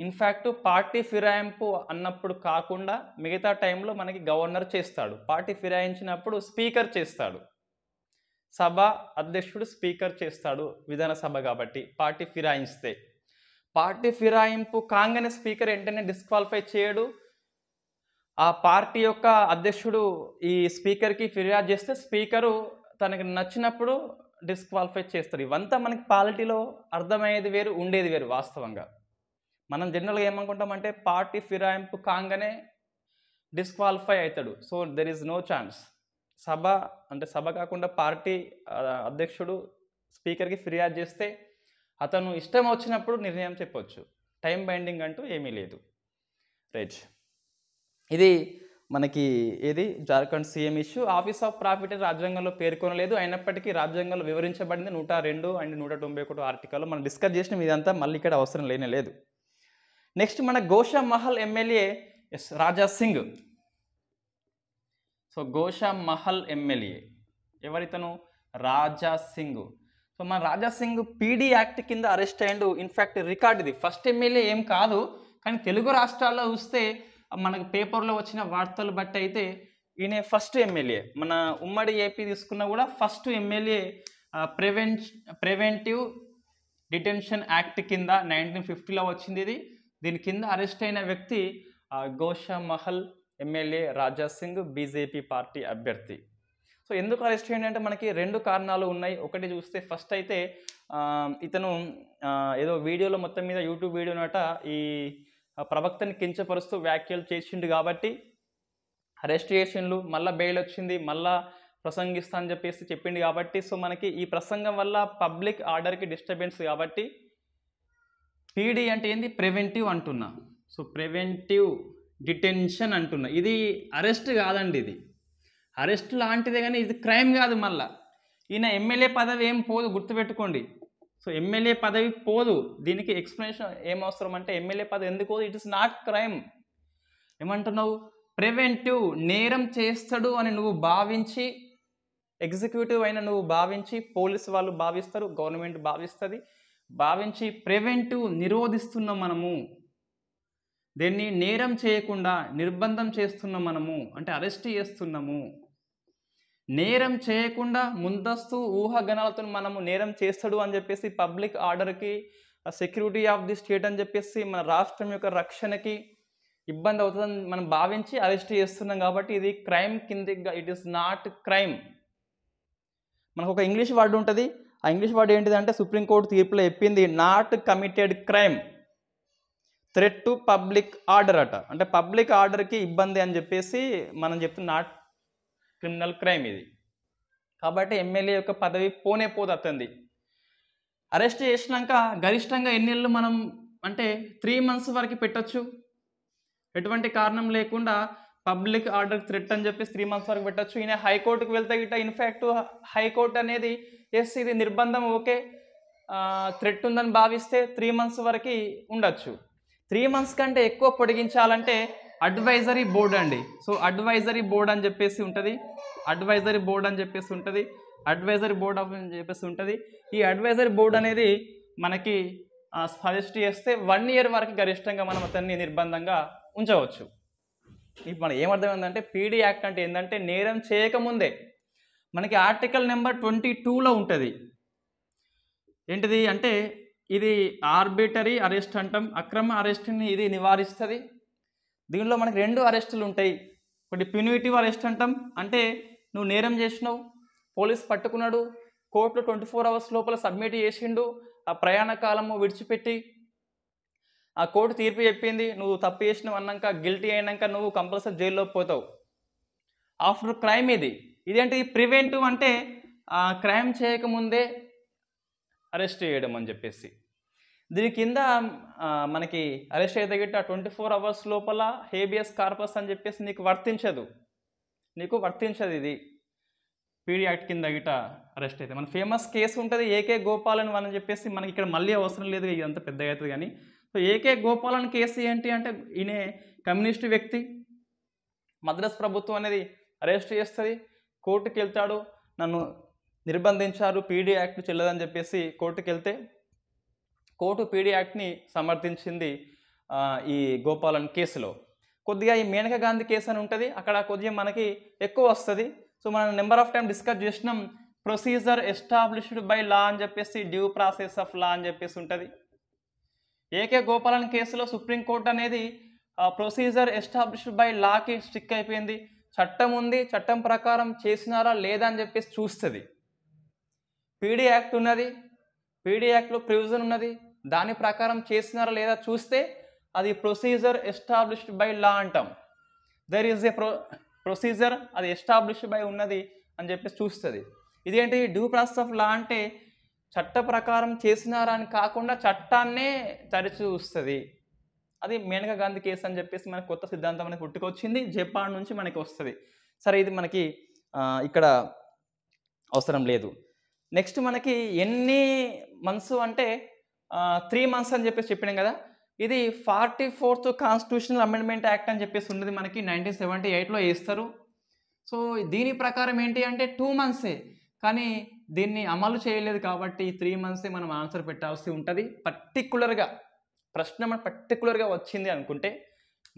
ఇన్ఫ్యాక్ట్ పార్టీ ఫిరాయింపు అన్నప్పుడు కాకుండా మిగతా టైంలో మనకి గవర్నర్ చేస్తాడు. పార్టీ ఫిరాయించినప్పుడు స్పీకర్ చేస్తాడు, సభ అధ్యక్షుడు స్పీకర్ చేస్తాడు, విధానసభ కాబట్టి. పార్టీ ఫిరాయిస్తే, పార్టీ ఫిరాయింపు కాగానే స్పీకర్ వెంటనే డిస్క్వాలిఫై చేయడు. ఆ పార్టీ యొక్క అధ్యక్షుడు ఈ స్పీకర్కి ఫిర్యాదు చేస్తే స్పీకరు తనకి నచ్చినప్పుడు డిస్క్వాలిఫై చేస్తాడు. ఇవంతా మనకి పాలిటీలో అర్థమయ్యేది వేరు, ఉండేది వేరు. వాస్తవంగా మనం జనరల్గా ఏమనుకుంటామంటే పార్టీ ఫిరాయింపు కాగానే డిస్క్వాలిఫై అవుతాడు, so there is no chance. సభ కాకుండా పార్టీ అధ్యక్షుడు స్పీకర్కి ఫిర్యాదు చేస్తే అతను ఇష్టం వచ్చినప్పుడు నిర్ణయం చెప్పవచ్చు. టైం బైండింగ్ అంటూ ఏమీ లేదు, రైట్. ఇది మనకి Jharkhand CM issue. Office of profit రాజ్యాంగంలో పేర్కొనలేదు, అయినప్పటికీ రాజ్యాంగంలో వివరించబడింది 102 అండ్ 191 ఆర్టికల్లో. మనం డిస్కస్ చేసిన ఇదంతా మళ్ళీ ఇక్కడ అవసరం లేదు. నెక్స్ట్ మన Gosha Mahal MLA Raja Singh. So Gosha Mahal MLA ఎవరితను, Raja Singh. So మన రాజా సింగ్ పీడీ యాక్ట్ కింద అరెస్ట్ అయ్యిండు. ఇన్ఫ్యాక్ట్ రికార్డ్ ఇది, ఫస్ట్ ఎమ్మెల్యే ఏం కాదు, కానీ తెలుగు రాష్ట్రాల్లో చూస్తే మనకు పేపర్లో వచ్చిన వార్తలు బట్టి అయితే ఈయన ఫస్ట్ ఎమ్మెల్యే. మన ఉమ్మడి ఏపీ తీసుకున్నా కూడా first MLA preventive detention act కింద 1950లో వచ్చింది ఇది. దీని కింద అరెస్ట్ అయిన వ్యక్తి Gosha Mahal MLA Raja Singh, BJP party అభ్యర్థి. సో ఎందుకు అరెస్ట్ అయ్యిందంటే మనకి 2 కారణాలు ఉన్నాయి. ఒకటి చూస్తే ఫస్ట్ అయితే ఇతను ఏదో వీడియోలో మొత్తం మీద యూట్యూబ్ వీడియోనట ఈ ప్రవక్తని కించపరుస్తూ వ్యాఖ్యలు చేసిండు కాబట్టి అరెస్ట్ చేసిండు. మళ్ళీ బెయిల్ వచ్చింది, మళ్ళా ప్రసంగిస్తా అని చెప్పేసి చెప్పిండు కాబట్టి. సో మనకి ఈ ప్రసంగం వల్ల పబ్లిక్ ఆర్డర్కి డిస్టర్బెన్స్ కాబట్టి పీడీ అంటే ఏంది, ప్రివెంటివ్ అంటున్నా. సో ప్రివెంటివ్ డిటెన్షన్ అంటున్నా. ఇది అరెస్ట్ కాదండి, ఇది అరెస్ట్ లాంటిదే కానీ ఇది క్రైమ్ కాదు. మళ్ళా ఈయన ఎమ్మెల్యే పదవి ఏం పోదు, గుర్తుపెట్టుకోండి. సో ఎమ్మెల్యే పదవి పోదు. దీనికి ఎక్స్ప్లెనేషన్ ఏం అవసరం అంటే ఎమ్మెల్యే పదవి ఎందుకు పోదు, ఇట్ ఇస్ నాట్ క్రైమ్. ఏమంటున్నావు, ప్రివెంటివ్, నేరం చేస్తాడు అని నువ్వు భావించి ఎగ్జిక్యూటివ్ అయిన నువ్వు భావించి, పోలీసు వాళ్ళు భావిస్తారు, గవర్నమెంట్ భావిస్తుంది, భావించి ప్రివెంటివ్ నిరోధిస్తున్నాం మనము. దీన్ని నేరం చేయకుండా నిర్బంధం చేస్తున్నాం మనము, అంటే అరెస్ట్ చేస్తున్నాము. నేరం చేయకుండా ముందస్తు ఊహాగణాలతో మనము నేరం చేస్తాడు అని చెప్పేసి పబ్లిక్ ఆర్డర్కి, సెక్యూరిటీ ఆఫ్ ది స్టేట్ అని చెప్పేసి మన రాష్ట్రం యొక్క రక్షణకి ఇబ్బంది అవుతుందని మనం భావించి అరెస్ట్ చేస్తున్నాం. కాబట్టి ఇది క్రైమ్ కింద, ఇట్ ఈస్ నాట్ క్రైమ్. మనకు ఒక ఇంగ్లీష్ వర్డ్ ఉంటుంది. ఆ ఇంగ్లీష్ వర్డ్ ఏంటిదంటే సుప్రీంకోర్టు తీర్పులో చెప్పింది not committed crime, threat to public order అట. అంటే పబ్లిక్ ఆర్డర్కి ఇబ్బంది అని చెప్పేసి మనం చెప్తున్న నాట్ క్రిమినల్ క్రైమ్ ఇది. కాబట్టి ఎమ్మెల్యే యొక్క పదవి పోనే పోదు అతనిది. అరెస్ట్ చేసినాక గరిష్టంగా ఎన్నేళ్ళు మనం అంటే 3 months వరకు పెట్టచ్చు. ఎటువంటి కారణం లేకుండా పబ్లిక్ ఆర్డర్ థ్రెట్ అని చెప్పేసి 3 months వరకు పెట్టచ్చు. ఈయన హైకోర్టుకు వెళ్తే గిట్ట ఇన్ఫ్యాక్ట్ హైకోర్టు అనేది ఎస్ ఇది నిర్బంధం ఓకే, థ్రెట్ ఉందని భావిస్తే 3 months వరకు ఉండొచ్చు. 3 months కంటే ఎక్కువ పొడిగించాలంటే అడ్వైజరీ బోర్డ్ అండి. సో అడ్వైజరీ బోర్డ్ అని చెప్పేసి ఉంటుంది, అడ్వైజరీ బోర్డ్ అని చెప్పేసి ఉంటుంది, అడ్వైజరీ బోర్డ్ అని చెప్పేసి ఉంటుంది. ఈ అడ్వైజరీ బోర్డ్ అనేది మనకి సజెస్ట్ చేస్తే 1 year వరకు గరిష్టంగా మనం అతన్ని నిర్బంధంగా ఉంచవచ్చు. ఇప్పుడు మనం ఏమర్థమైందంటే పీడీ యాక్ట్ అంటే ఏంటంటే నేరం చేయకముందే మనకి ఆర్టికల్ నెంబర్ 22లో ఉంటుంది. ఏంటిది అంటే ఇది ఆర్బిటరీ అరెస్ట్ అంటాం, అక్రమ అరెస్ట్ని ఇది నివారిస్తుంది. దీనిలో మనకి 2 అరెస్టులు ఉంటాయి. ఒకటి ప్యూనిటివ్ అరెస్ట్ అంటాం, అంటే నువ్వు నేరం చేసినావు, పోలీస్ పట్టుకున్నాడు, కోర్టులో 24 hours లోపల సబ్మిట్ చేసిండు, ఆ ప్రయాణ కాలము విడిచిపెట్టి ఆ కోర్టు తీర్పు చెప్పింది, నువ్వు తప్పు చేసినావు అన్నాక గిల్టీ అయినాక నువ్వు కంపల్సరీ జైల్లో పోతావు. ఆఫ్టర్ క్రైమ్ ఇదేంటి ప్రివెంటివ్ అంటే క్రైమ్ చేయకముందే అరెస్ట్ చేయడం అని చెప్పేసి. దీని కింద మనకి అరెస్ట్ అయితే గిట్ట 24 hours లోపల హేబియస్ కార్పస్ అని చెప్పేసి నీకు వర్తించదు. ఇది పీడీ యాక్ట్ కింద గిట్ట అరెస్ట్ అయితే. మన ఫేమస్ కేసు ఉంటుంది ఏకే గోపాలన్ అని చెప్పేసి, మనకి ఇక్కడ మళ్ళీ అవసరం లేదు, ఇదంతా పెద్దగా అవుతుంది కానీ. సో ఏకే గోపాలన్ కేసు ఏంటి అంటే ఈయన కమ్యూనిస్టు వ్యక్తి, మద్రాస్ ప్రభుత్వం అనేది అరెస్ట్ చేస్తుంది, కోర్టుకి వెళ్తాడు, నన్ను నిర్బంధించారు, పీడీ యాక్ట్ చెల్లదని చెప్పేసి కోర్టుకి వెళ్తే కోర్టు పీడీ యాక్ట్ని సమర్థించింది ఈ గోపాలన్ కేసులో. కొద్దిగా ఈ మేనకా గాంధీ కేసు అని ఉంటుంది, అక్కడ కొద్దిగా మనకి ఎక్కువ వస్తుంది. సో మనం నెంబర్ ఆఫ్ టైం డిస్కస్ చేసినాం. ప్రొసీజర్ ఎస్టాబ్లిష్డ్ బై లా అని చెప్పేసి, డ్యూ ప్రాసెస్ ఆఫ్ లా అని చెప్పేసి ఉంటుంది. ఏకే గోపాలన్ కేసులో సుప్రీంకోర్టు అనేది ప్రొసీజర్ ఎస్టాబ్లిష్డ్ బై లాకి స్టిక్ అయిపోయింది. చట్టం ఉంది, చట్టం ప్రకారం చేసినారా లేదా అని చెప్పేసి చూస్తుంది. పీడీ యాక్ట్ ఉన్నది, పీడీ యాక్ట్లో ప్రొవిజన్ ఉన్నది, దాని ప్రకారం చేసినారా లేదా చూస్తే అది ప్రొసీజర్ ఎస్టాబ్లిష్డ్ బై లా అంటాం. దెర్ ఈజ్ ఏ ప్రొసీజర్, అది ఎస్టాబ్లిష్డ్ బై ఉన్నది అని చెప్పేసి చూస్తుంది. ఇదేంటి డ్యూ ప్రాసెస్ ఆఫ్ లా అంటే చట్ట ప్రకారం చేసినారా అని కాకుండా చట్టాన్నే తరిచి చూస్తుంది. అది మేనకా గాంధీ కేసు అని చెప్పేసి మనకు కొత్త సిద్ధాంతం అనేది పుట్టుకొచ్చింది, జపాన్ నుంచి మనకి వస్తుంది. సరే ఇది మనకి ఇక్కడ అవసరం లేదు. నెక్స్ట్ మనకి ఎన్ని మంత్స్ అంటే 3 months అని చెప్పేసి చెప్పినాం కదా. ఇది 44th కాన్స్టిట్యూషనల్ అమెండ్మెంట్ యాక్ట్ అని చెప్పేసి ఉన్నది, మనకి 1978లో వేస్తారు. సో దీని ప్రకారం ఏంటి అంటే 2 months, కానీ దీన్ని అమలు చేయలేదు కాబట్టి 3 months మనం ఆన్సర్ పెట్టాల్సి ఉంటుంది. పర్టికులర్గా ప్రశ్న మన పర్టికులర్గా వచ్చింది అనుకుంటే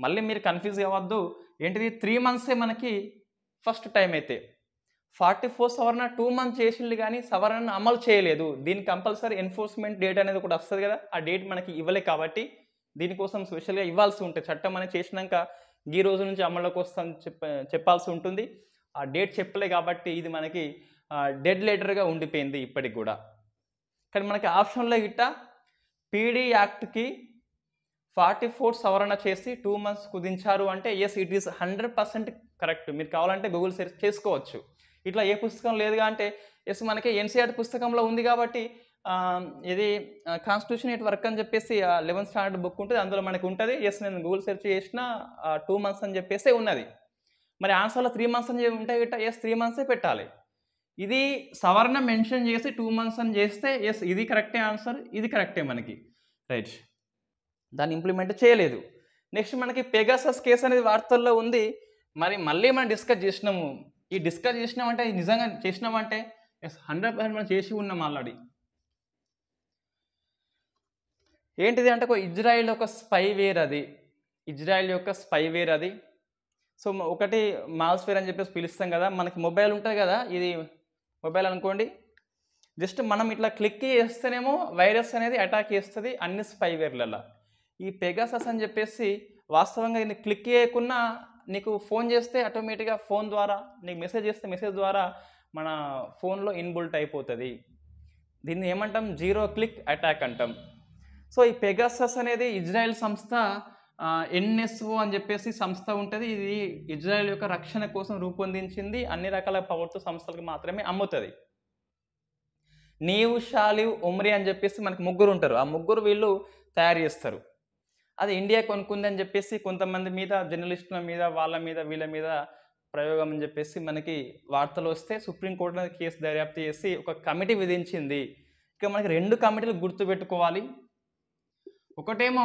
మళ్ళీ మీరు కన్ఫ్యూజ్ అవ్వద్దు. ఏంటిది 3 months మనకి ఫస్ట్ టైం అయితే 44 సవరణ 2 months చేసింది కానీ సవరణను అమలు చేయలేదు. దీనికి కంపల్సరీ ఎన్ఫోర్స్మెంట్ డేట్ అనేది ఒకటి వస్తుంది కదా, ఆ డేట్ మనకి ఇవ్వలే కాబట్టి దీనికోసం స్పెషల్గా ఇవ్వాల్సి ఉంటుంది. చట్టం అనేది చేసినాక ఈ రోజు నుంచి అమల్లోకి వస్తాను చెప్పాల్సి ఉంటుంది. ఆ డేట్ చెప్పలే కాబట్టి ఇది మనకి డెడ్ లెటర్గా ఉండిపోయింది ఇప్పటికి కూడా. కానీ మనకి ఆప్షన్లో గిట్ట పీడీ యాక్ట్కి 44 సవరణ చేసి 2 months కుదించారు అంటే ఎస్ ఇట్ ఈస్ 100% కరెక్ట్. మీరు కావాలంటే గూగుల్ సెర్చ్ చేసుకోవచ్చు. ఇట్లా ఏ పుస్తకం లేదుగా అంటే ఎస్ మనకి ఎన్సీఆర్టీ పుస్తకంలో ఉంది కాబట్టి ఇది కాన్స్టిట్యూషన్ ఎట్ వర్క్ అని చెప్పేసి 11th standard బుక్ ఉంటుంది, అందులో మనకి ఉంటుంది. ఎస్ నేను గూగుల్ సెర్చ్ చేసిన 2 months అని చెప్పేసి ఉన్నది. మరి ఆన్సర్లో 3 months అని ఉంటాయి గిట్ట, ఎస్ 3 months పెట్టాలి. ఇది సవరణ మెన్షన్ చేసి 2 months అని చేస్తే ఎస్ ఇది కరెక్టే ఆన్సర్, ఇది కరెక్టే మనకి రైట్. దాన్ని ఇంప్లిమెంట్ చేయలేదు. నెక్స్ట్ మనకి పెగాసస్ కేసు అనేది వార్తల్లో ఉంది. మరి మళ్ళీ మనం డిస్కస్ చేసినాము ఈ డిస్కస్ చేసినామంటే ఇది నిజంగా చేసినామంటే 100% మనం చేసి ఉన్నాం ఆల్రెడీ. ఏంటిది అంటే ఒక ఇజ్రాయిల్ యొక్క స్పైవేర్ అది, ఇజ్రాయిల్ యొక్క స్పైవేర్ అది. సో ఒకటి మాల్స్వేర్ అని చెప్పేసి పిలుస్తాం కదా, మనకి మొబైల్ ఉంటుంది కదా, ఇది మొబైల్ అనుకోండి, జస్ట్ మనం ఇట్లా క్లిక్ చేస్తేనేమో వైరస్ అనేది అటాక్ చేస్తుంది అన్ని స్పైవేర్లలో. ఈ పెగాసస్ అని చెప్పేసి వాస్తవంగా ఇది క్లిక్ చేయకుండా నీకు ఫోన్ చేస్తే ఆటోమేటిక్గా ఫోన్ ద్వారా నీకు మెసేజ్ చేస్తే మెసేజ్ ద్వారా మన ఫోన్లో ఇన్బుల్ట్ అయిపోతుంది. దీన్ని ఏమంటాం, జీరో క్లిక్ అటాక్ అంటాం. సో ఈ పెగాసస్ అనేది ఇజ్రాయెల్ సంస్థ ఎన్ఎస్ఓ అని చెప్పేసి సంస్థ ఉంటుంది. ఇది ఇజ్రాయెల్ యొక్క రక్షణ కోసం రూపొందించింది, అన్ని రకాల ప్రభుత్వ సంస్థలకు మాత్రమే అమ్ముతుంది. నీవ్, షాలివ్, ఒమ్రి అని చెప్పేసి మనకి ముగ్గురు ఉంటారు, ఆ ముగ్గురు వీళ్ళు తయారు చేస్తారు. అది ఇండియా కొనుక్కుంది అని చెప్పేసి కొంతమంది మీద, జర్నలిస్టుల మీద, వాళ్ళ మీద, వీళ్ళ మీద ప్రయోగం అని చెప్పేసి మనకి వార్తలు వస్తే సుప్రీంకోర్టు కేసు దర్యాప్తు చేసి ఒక కమిటీ విధించింది. ఇక మనకి 2 కమిటీలు గుర్తుపెట్టుకోవాలి. ఒకటేమో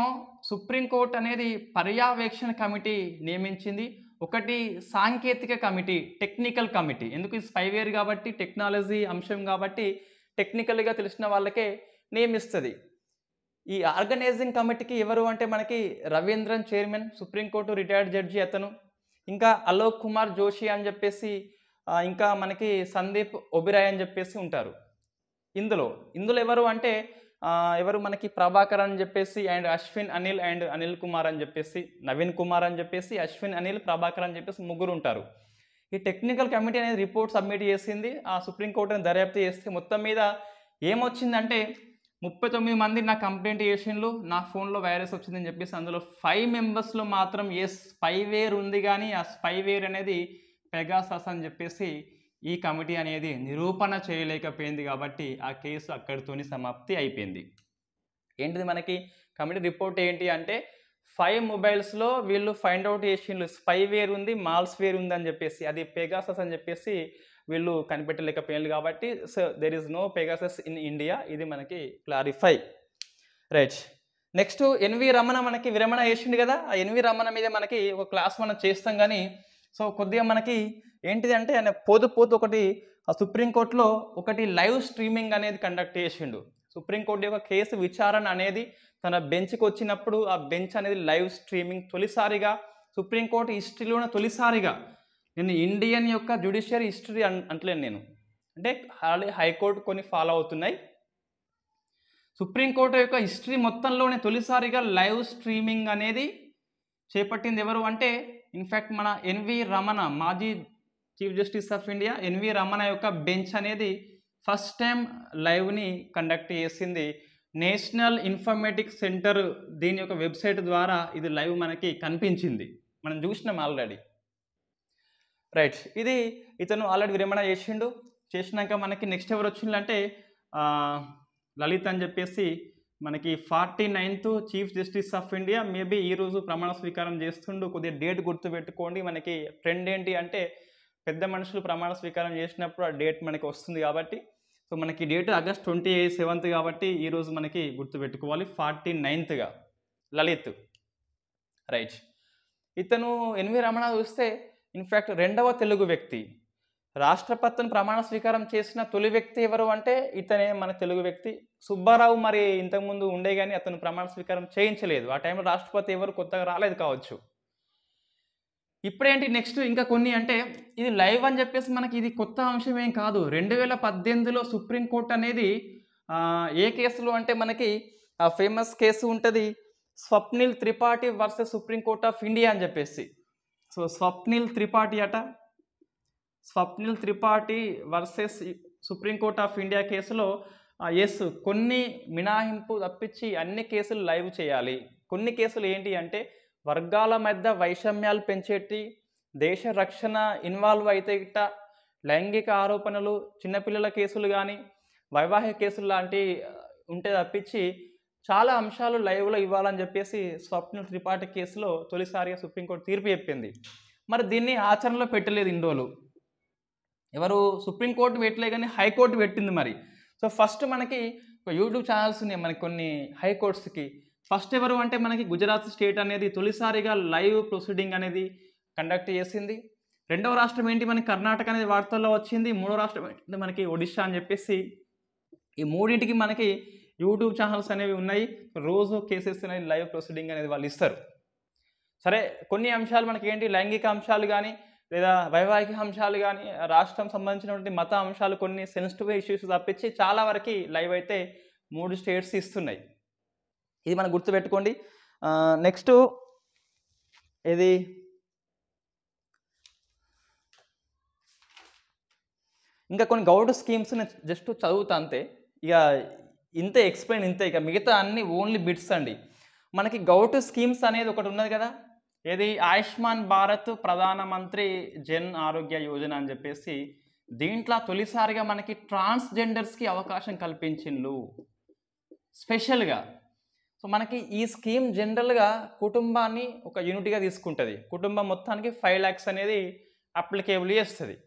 సుప్రీంకోర్టు అనేది పర్యవేక్షణ కమిటీ నియమించింది, ఒకటి సాంకేతిక కమిటీ, టెక్నికల్ కమిటీ. ఎందుకు ఇది స్పైవేర్ కాబట్టి, టెక్నాలజీ అంశం కాబట్టి టెక్నికల్గా తెలిసిన వాళ్ళకే నియమిస్తుంది. ఈ ఆర్గనైజింగ్ కమిటీకి ఎవరు అంటే మనకి Ravindran chairman, supreme court retired judge అతను, ఇంకా అలోక్ కుమార్ జోషి అని చెప్పేసి, ఇంకా మనకి సందీప్ ఒబిరాయ్ అని చెప్పేసి ఉంటారు. ఇందులో ఎవరు అంటే ఎవరు మనకి ప్రభాకర్ అని చెప్పేసి అండ్ అశ్విన్ అనిల్ అండ్ అనిల్ కుమార్ అని చెప్పేసి, నవీన్ కుమార్ అని చెప్పేసి, అశ్విన్ అనిల్, ప్రభాకర్ అని చెప్పేసి ముగ్గురు ఉంటారు. ఈ టెక్నికల్ కమిటీ అనేది రిపోర్ట్ సబ్మిట్ చేసింది, ఆ సుప్రీంకోర్టుని దర్యాప్తు చేస్తే మొత్తం మీద ఏమొచ్చిందంటే 39 మంది నా కంప్లైంట్ చేసిండ్రు, నా ఫోన్లో వైరస్ వచ్చిందని చెప్పేసి. అందులో 5 మెంబర్స్లో మాత్రం స్పైవేర్ ఉంది, కానీ ఆ స్పైవేర్ అనేది పెగాసస్ అని చెప్పేసి ఈ కమిటీ అనేది నిరూపణ చేయలేకపోయింది. కాబట్టి ఆ కేసు అక్కడితోని సమాప్తి అయిపోయింది. ఏంటిది మనకి కమిటీ రిపోర్ట్ ఏంటి అంటే 5 మొబైల్స్లో వీళ్ళు ఫైండ్ అవుట్ చేసిండ్రు స్పైవేర్ ఉంది, మాల్స్వేర్ ఉంది అని చెప్పేసి. అది పెగాసస్ అని చెప్పేసి వీళ్ళు కనిపెట్టలేకపోయింది. కాబట్టి so there is no Pegasus in India, ఇది మనకి clarify. Right, next NV Ramana మనకి విరమణ చేసిండు కదా, ఆ ఎన్వి రమణ మీద మనకి ఒక క్లాస్ మనం చేస్తాం. కానీ సో కొద్దిగా మనకి ఏంటిది అంటే ఆయన పోతూ ఒకటి సుప్రీంకోర్టులో ఒకటి లైవ్ స్ట్రీమింగ్ అనేది కండక్ట్ చేసిండు. సుప్రీంకోర్టు యొక్క కేసు విచారణ అనేది తన బెంచ్కి వచ్చినప్పుడు ఆ బెంచ్ అనేది లైవ్ స్ట్రీమింగ్ తొలిసారిగా సుప్రీంకోర్టు హిస్టరీలోనే తొలిసారిగా, నేను ఇండియన్ యొక్క జ్యుడిషియరీ హిస్టరీ అంటలేను నేను, అంటే హైకోర్టు కొన్ని ఫాలో అవుతున్నాయి, సుప్రీంకోర్టు యొక్క హిస్టరీ మొత్తంలోనే తొలిసారిగా లైవ్ స్ట్రీమింగ్ అనేది చేపట్టింది ఎవరు అంటే ఇన్ఫ్యాక్ట్ మన ఎన్వి రమణ, మాజీ chief justice of India NV Ramana యొక్క బెంచ్ అనేది ఫస్ట్ టైం లైవ్ని కండక్ట్ చేసింది. నేషనల్ ఇన్ఫర్మేటిక్స్ సెంటర్ దీని యొక్క వెబ్సైట్ ద్వారా ఇది లైవ్ మనకి కనిపించింది, మనం చూసినాం ఆల్రెడీ. రైట్, ఇది ఇతను ఆల్రెడీ విరమణ చేసినాక మనకి నెక్స్ట్ ఎవరు వచ్చిందంటే లలిత్ అని చెప్పేసి మనకి 49th chief justice of India. Maybe ఈరోజు ప్రమాణ స్వీకారం చేస్తుండు, కొద్దిగా డేట్ గుర్తుపెట్టుకోండి. మనకి ట్రెండ్ ఏంటి అంటే పెద్ద మనుషులు ప్రమాణ స్వీకారం చేసినప్పుడు ఆ డేట్ మనకి వస్తుంది. కాబట్టి సో మనకి డేట్ ఆగస్ట్ 27th కాబట్టి ఈరోజు మనకి గుర్తుపెట్టుకోవాలి 49th లలిత్. రైట్, ఇతను ఎన్వి రమణ చూస్తే ఇన్ఫ్యాక్ట్ 2వ తెలుగు వ్యక్తి, రాష్ట్రపతిని ప్రమాణ స్వీకారం చేసిన తొలి వ్యక్తి ఎవరు అంటే ఇతనే, మన తెలుగు వ్యక్తి. సుబ్బారావు మరి ఇంతకుముందు ఉండే కానీ అతను ప్రమాణ స్వీకారం చేయించలేదు, ఆ టైంలో రాష్ట్రపతి ఎవరు కొత్తగా రాలేదు కావచ్చు. ఇప్పుడేంటి నెక్స్ట్ ఇంకా కొన్ని అంటే ఇది లైవ్ అని చెప్పేసి మనకి ఇది కొత్త అంశం ఏం కాదు. 2018లో సుప్రీంకోర్టు అనేది ఏ కేసులో అంటే మనకి ఆ ఫేమస్ కేసు ఉంటుంది Swapnil Tripathi versus supreme court of India అని చెప్పేసి. So Swapnil Tripathi versus supreme court of India కేసులో కొన్ని మినహాయింపు తప్పించి అన్ని కేసులు లైవ్ చేయాలి. కొన్ని కేసులు ఏంటి అంటే వర్గాల మధ్య వైషమ్యాలు పెంచేటి, దేశ రక్షణ ఇన్వాల్వ్ అయితే గిట్ట, లైంగిక ఆరోపణలు, చిన్నపిల్లల కేసులు కానీ వైవాహిక కేసులు లాంటివి ఉంటే తప్పించి చాలా అంశాలు లైవ్లో ఇవ్వాలని చెప్పేసి స్వప్నిల్ త్రిపాఠి కేసులో తొలిసారిగా సుప్రీంకోర్టు తీర్పు చెప్పింది. మరి దీన్ని ఆచరణలో పెట్టలేదు ఇన్ని రోజులు, ఎవరు సుప్రీంకోర్టు పెట్టలే కానీ హైకోర్టు పెట్టింది. మరి సో ఫస్ట్ మనకి యూట్యూబ్ ఛానల్స్ ఉన్నాయి మనకి కొన్ని హైకోర్ట్స్కి. ఫస్ట్ ఎవరు అంటే మనకి గుజరాత్ స్టేట్ అనేది తొలిసారిగా లైవ్ ప్రొసీడింగ్ అనేది కండక్ట్ చేసింది. రెండవ రాష్ట్రం ఏంటి మనకి కర్ణాటక అనేది వార్తల్లో వచ్చింది. మూడో రాష్ట్రం ఏంటి మనకి ఒడిశా అని చెప్పేసి ఈ మూడింటికి మనకి యూట్యూబ్ ఛానల్స్ అనేవి ఉన్నాయి. రోజు కేసెస్ అనేది లైవ్ ప్రొసీడింగ్ అనేది వాళ్ళు ఇస్తారు. సరే కొన్ని అంశాలు మనకి ఏంటి లైంగిక అంశాలు కానీ లేదా వైవాహిక అంశాలు కానీ రాష్ట్రం సంబంధించినటువంటి మత అంశాలు కొన్ని సెన్సిటివ్ ఇష్యూస్ తప్పించి చాలా వరకు లైవ్ అయితే 3 స్టేట్స్ ఇస్తున్నాయి. ఇది మనం గుర్తుపెట్టుకోండి. నెక్స్ట్ ఇది ఇంకా కొన్ని గౌడ్ స్కీమ్స్ నేను జస్ట్ చదువుతా అంతే. ఇక ఇంతే ఎక్స్ప్లెయిన్ ఇంతే, ఇక మిగతా అన్ని ఓన్లీ బిట్స్ అండి. మనకి గౌట్ స్కీమ్స్ అనేది ఒకటి ఉన్నది కదా, ఏది ఆయుష్మాన్ భారత్ ప్రధానమంత్రి జన్ ఆరోగ్య యోజన అని చెప్పేసి దీంట్లో తొలిసారిగా మనకి ట్రాన్స్జెండర్స్కి అవకాశం కల్పించిండ్రు స్పెషల్గా. సో మనకి ఈ స్కీమ్ జనరల్గా కుటుంబాన్ని ఒక యూనిట్గా తీసుకుంటుంది. కుటుంబం మొత్తానికి 5 lakhs అనేది అప్లికేబుల్ చేస్తుంది.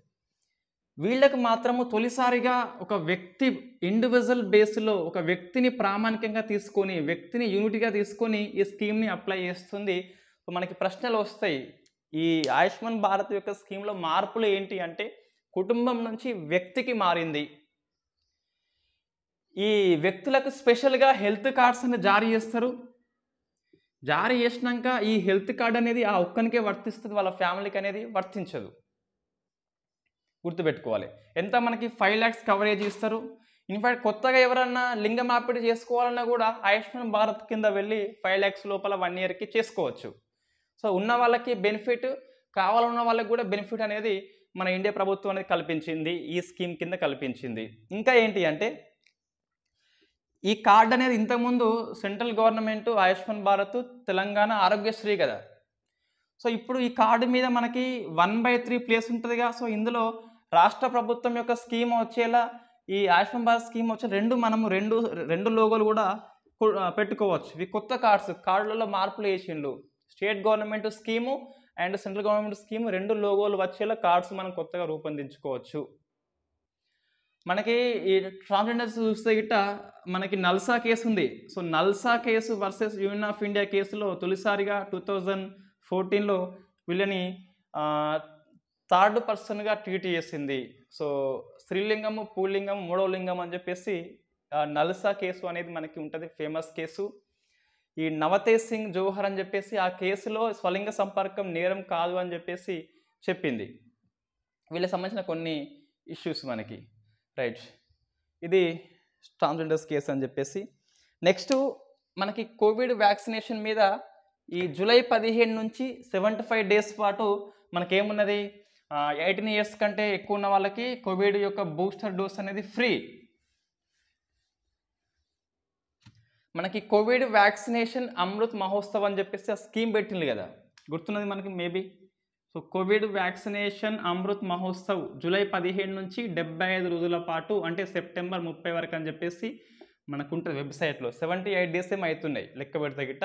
వీళ్ళకి మాత్రము తొలిసారిగా ఒక వ్యక్తి ఇండివిజువల్ బేస్లో ఒక వ్యక్తిని ప్రామాణికంగా తీసుకొని వ్యక్తిని యూనిట్గా తీసుకొని ఈ స్కీమ్ని అప్లై చేస్తుంది. సో మనకి ప్రశ్నలు వస్తాయి, ఈ ఆయుష్మాన్ భారత్ యొక్క స్కీమ్లో మార్పులు ఏంటి అంటే కుటుంబం నుంచి వ్యక్తికి మారింది. ఈ వ్యక్తులకు స్పెషల్గా హెల్త్ కార్డ్స్ అనేది జారీ చేస్తారు. జారీ చేసినాక ఈ హెల్త్ కార్డ్ అనేది ఆ ఒక్కనికే వర్తిస్తుంది, వాళ్ళ ఫ్యామిలీకి అనేది వర్తించదు. గుర్తుపెట్టుకోవాలి. ఎంత మనకి 5 lakhs కవరేజ్ ఇస్తారు. ఇన్ఫ్యాక్ట్ కొత్తగా ఎవరన్నా లింగ మార్పిడి చేసుకోవాలన్నా కూడా ఆయుష్మాన్ భారత్ కింద వెళ్ళి 5 lakhs లోపల 1 yearకి చేసుకోవచ్చు. సో ఉన్న వాళ్ళకి బెనిఫిట్, కావాలన్న వాళ్ళకి కూడా బెనిఫిట్ అనేది మన ఇండియా ప్రభుత్వం అనేది కల్పించింది, ఈ స్కీమ్ కింద కల్పించింది. ఇంకా ఏంటి అంటే ఈ కార్డ్ అనేది ఇంతకుముందు సెంట్రల్ గవర్నమెంట్ ఆయుష్మాన్ భారత్, తెలంగాణ ఆరోగ్యశ్రీ కదా. సో ఇప్పుడు ఈ కార్డు మీద మనకి 1/3 ప్లేస్ ఉంటుందిగా. సో ఇందులో రాష్ట్ర ప్రభుత్వం యొక్క స్కీమ్ వచ్చేలా ఈ ఆయుష్మాన్ భారత్ స్కీమ్ వచ్చే రెండు లోగోలు కూడా పెట్టుకోవచ్చు. ఇవి కొత్త కార్డులలో మార్పులు వేసిండు. State government scheme and central government scheme 2 లోగోలు వచ్చేలా కార్డ్స్ మనం కొత్తగా రూపొందించుకోవచ్చు. మనకి ఈ ట్రాన్స్జెండర్స్ చూస్తే గిట్ట మనకి నల్సా కేసు ఉంది. So NALSA case versus union of India కేసులో తొలిసారిగా 2014లో వీళ్ళని థర్డ్ పర్సన్గా ట్రీట్ చేసింది. సో స్త్రీలింగము, పుల్లింగం, మూడో లింగం అని చెప్పేసి నల్సా కేసు అనేది మనకి ఉంటుంది, ఫేమస్ కేసు. ఈ నవతేజ్ సింగ్ జోహర్ అని చెప్పేసి ఆ కేసులో స్వలింగ సంపర్కం నేరం కాదు అని చెప్పేసి చెప్పింది. వీళ్ళకి సంబంధించిన కొన్ని ఇష్యూస్ మనకి రైట్. ఇది ట్రాన్స్జెండర్స్ కేసు అని చెప్పేసి. నెక్స్ట్ మనకి కోవిడ్ వ్యాక్సినేషన్ మీద ఈ జూలై 15 నుంచి 75 days పాటు మనకేమున్నది 18 years కంటే ఎక్కువ ఉన్న వాళ్ళకి కోవిడ్ యొక్క బూస్టర్ డోస్ అనేది ఫ్రీ. మనకి కోవిడ్ వ్యాక్సినేషన్ అమృత్ మహోత్సవ్ అని చెప్పేసి ఆ స్కీమ్ పెట్టింది కదా, గుర్తున్నది మనకి maybe. So Covid vaccination Amrit Mahotsav July 15 నుంచి 75 రోజుల పాటు, అంటే సెప్టెంబర్ 30 వరకు అని చెప్పేసి మనకు ఉంటుంది వెబ్సైట్లో. 78 days ఏమో అవుతున్నాయి లెక్క పెడితే గిట్ట,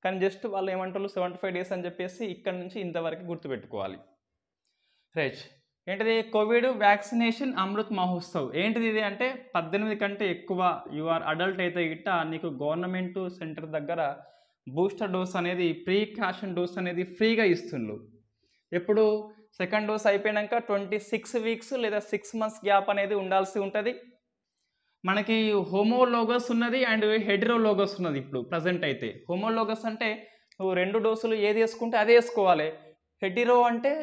కానీ జస్ట్ వాళ్ళు ఏమంటారు 75 days అని చెప్పేసి ఇక్కడ నుంచి ఇంతవరకు గుర్తుపెట్టుకోవాలి రైట్. ఏంటిది కోవిడ్ వ్యాక్సినేషన్ అమృత్ మహోత్సవ్ ఏంటిది ఇది అంటే 18 కంటే ఎక్కువ యూఆర్ అడల్ట్ అయితే గిట్ట నీకు గవర్నమెంట్ సెంటర్ దగ్గర బూస్టర్ డోస్ అనేది ప్రీకాషన్ డోస్ అనేది ఫ్రీగా ఇస్తుండ్రు. ఎప్పుడు సెకండ్ డోస్ అయిపోయాక 26 weeks లేదా 6 months గ్యాప్ అనేది ఉండాల్సి ఉంటుంది. మనకి హోమోలోగస్ ఉన్నది అండ్ హెటెరోలోగస్ ఉన్నది. ఇప్పుడు ప్రజెంట్ అయితే హోమోలోగస్ అంటే నువ్వు 2 డోసులు ఏది వేసుకుంటే అదే వేసుకోవాలి. హెటెరో అంటే